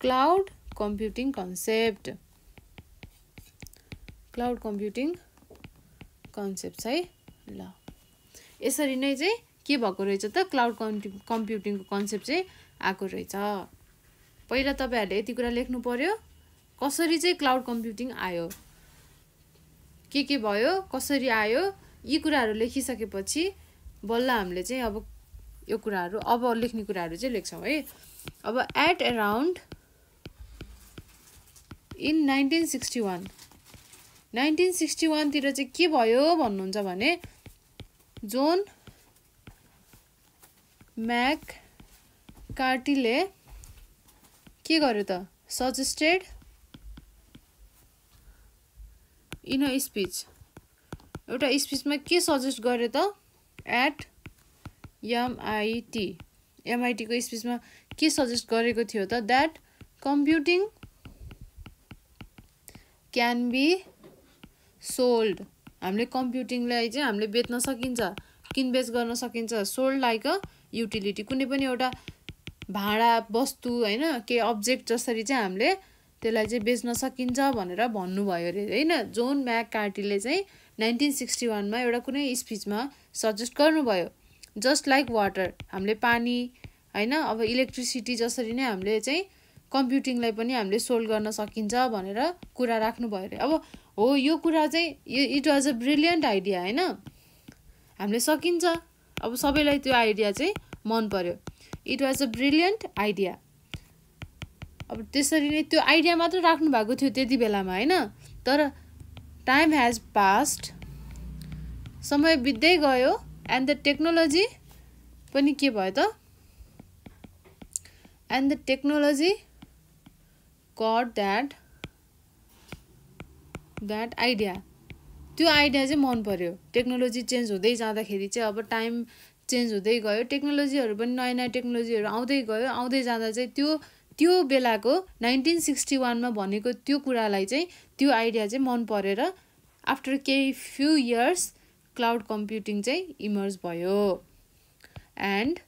cloud computing concept है ल यसरी नै चाहिँ के भएको रहेछ त क्लाउड कम्प्युटिङको कन्सेप्ट चाहिँ आएको रहेछ पहिला तपाईहरुले यति कुरा लेख्नु पर्यो कसरी चाहिँ क्लाउड कम्प्युटिङ आयो के भयो कसरी आयो यी कुराहरु लेखिसकेपछि बल्ल हामीले चाहिँ अब यो कुराहरु अब लेख्ने कुराहरु चाहिँ लेख्छौं है अब एट अराउन्ड इन 1961 तिर चाहिँ के भयो भन्नुहुन्छ भने जोन म्याककार्टीले के गर्यो त सजेस्टेड इन अ स्पीच एउटा स्पीचमा के सजेस्ट गर्यो त एट MIT को स्पीचमा के सजेस्ट गरेको थियो त that computing can be sold. हामीले कम्प्युटिङलाई चाहिँ हामीले बेच्न सकिन्छ, किनबेच गर्न सकिन्छ। सोल्ड लाइक अ युटिलिटी, कुनै पनि एउटा भाडा वस्तु होइन के अब्जेक्ट जसरी चाहिँ हामीले त्यसलाई चाहिँ बेच्न सकिन्छ भनेर भन्नुभयो अरे होइन। जोन म्याककार्टीले चाहिँ 1961 मा एउटा कुनै स्पिचमा सजेस्ट गर्नुभयो। जस्ट लाइक वाटर, हामीले पानी होइन अब इलेक्ट्रिसिटी जसरी नै हामीले चाहिँ कम्प्युटिङलाई पनि हामीले सोल्भ गर्न सकिन्छ भनेर कुरा राख्नुभयो अरे। अब हो यो कुरा चाहिँ it was a brilliant idea होइन, हामीले सकिन्छ। अब सबैलाई त्यो आइडिया चाहिँ मन पर्यो। It was a brilliant idea. अब त्यसरी नै त्यो आइडिया मात्र राख्नु भएको थियो त्यति बेलामा होइन। तर टाइम हेज पास्ड, समय बित्दै गयो, एन्ड द टेक्नोलोजी पनि के भयो त, and the technology got that idea. त्यो आइडिया चाहिँ मन पर्यो। टेक्नोलोजी चेन्ज हुँदै जाँदाखेरि चाहिँ अब टाइम चेन्ज हुँदै गयो, टेक्नोलोजीहरू पनि नयाँ नयाँ टेक्नोलोजीहरू आउँदै गयो। आउँदै जाँदा चाहिँ त्यो बेलाको 1961 मा भनेको त्यो कुरालाई चाहिँ त्यो आइडिया चाहिँ मन परेर आफ्टर केही फ्यु इयर्स क्लाउड कम्प्युटिङ चाहिँ इमर्ज भयो। And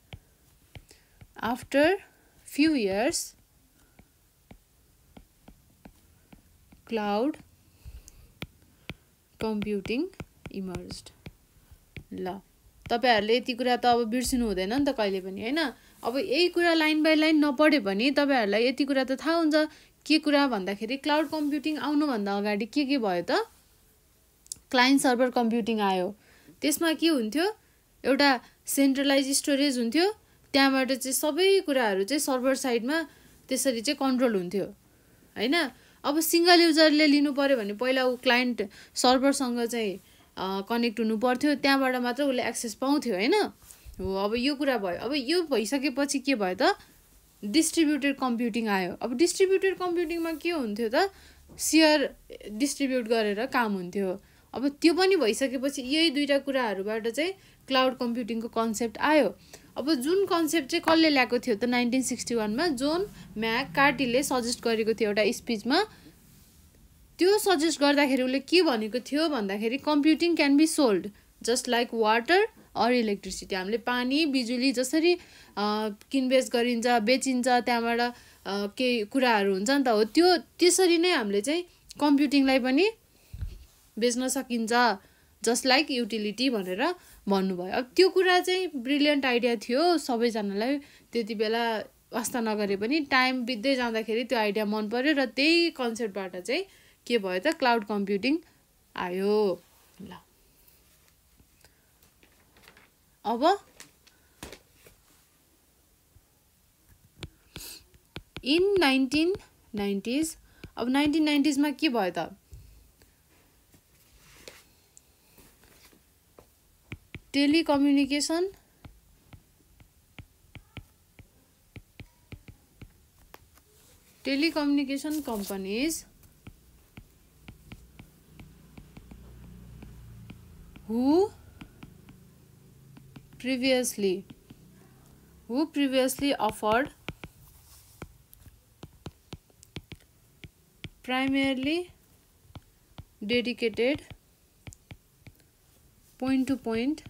after few years cloud computing emerged. ल तपाईहरुले यति कुरा त अब बिर्सिनु हुँदैन नि त कहिले पनि होइन। अब यही कुरा लाइन बाइ लाइन नपढे पनि तपाईहरुलाई यति कुरा त थाहा हुन्छ। के कुरा भन्दाखेरि क्लाउड कम्प्युटिङ आउनुभन्दा अगाडि के भयो त, क्लाइन्ट सर्भर कम्प्युटिङ आयो। त्यसमा के हुन्थ्यो, एउटा सेन्ट्रलाइज स्टोरेज हुन्थ्यो, त्यहाँबाट चाहिँ सबै कुराहरू चाहिँ सर्भर साइडमा त्यसरी चाहिँ कन्ट्रोल हुन्थ्यो होइन। अब सिंगल युजरले लिनु पर्यो भने पहिला ऊ क्लाइन्ट सर्भरसँग चाहिँ कनेक्ट हुनु पर्थ्यो, त्यहाँबाट मात्र उसले एक्सेस पाउँथ्यो होइन। हो अब यो कुरा भयो। अब यो भइसकेपछि के भयो त, डिस्ट्रिब्युटेड कम्प्युटिङ आयो। अब डिस्ट्रिब्युटेड कम्प्युटिङमा के हुन्थ्यो त, सेयर डिस्ट्रिब्युट गरेर काम हुन्थ्यो। अब त्यो पनि भइसकेपछि यही दुईटा कुराहरूबाट चाहिँ क्लाउड कम्प्युटिङको कन्सेप्ट आयो। अब जुन कन्सेप्ट चाहिँ कसले ल्याएको थियो त 1961 मा, जोन म्याककार्टीले सजेस्ट गरेको थियो एउटा स्पिचमा। त्यो सजेस्ट गर्दाखेरि उसले के भनेको थियो भन्दाखेरि computing can be sold just like water or electricity. हामीले पानी बिजुली जसरी किनबेच गरिन्छ बेचिन्छ, त्यहाँबाट केही कुराहरू हुन्छ नि त, हो त्यो त्यसरी नै हामीले चाहिँ कम्प्युटिङलाई पनि बेच्न सकिन्छ जस्ट लाइक युटिलिटी भनेर भन्नुभयो। अब त्यो कुरा चाहिँ ब्रिलियन्ट आइडिया थियो सबैजनालाई त्यति बेला, वास्ता नगरे पनि टाइम बित्दै जाँदाखेरि त्यो आइडिया मन पर्यो र त्यही कन्सेप्टबाट चाहिँ के भयो त, क्लाउड कम्प्युटिङ आयो। ल अब इन 1990s, अब 1990s मा के भयो त, telecommunication companies who previously offered primarily dedicated point to point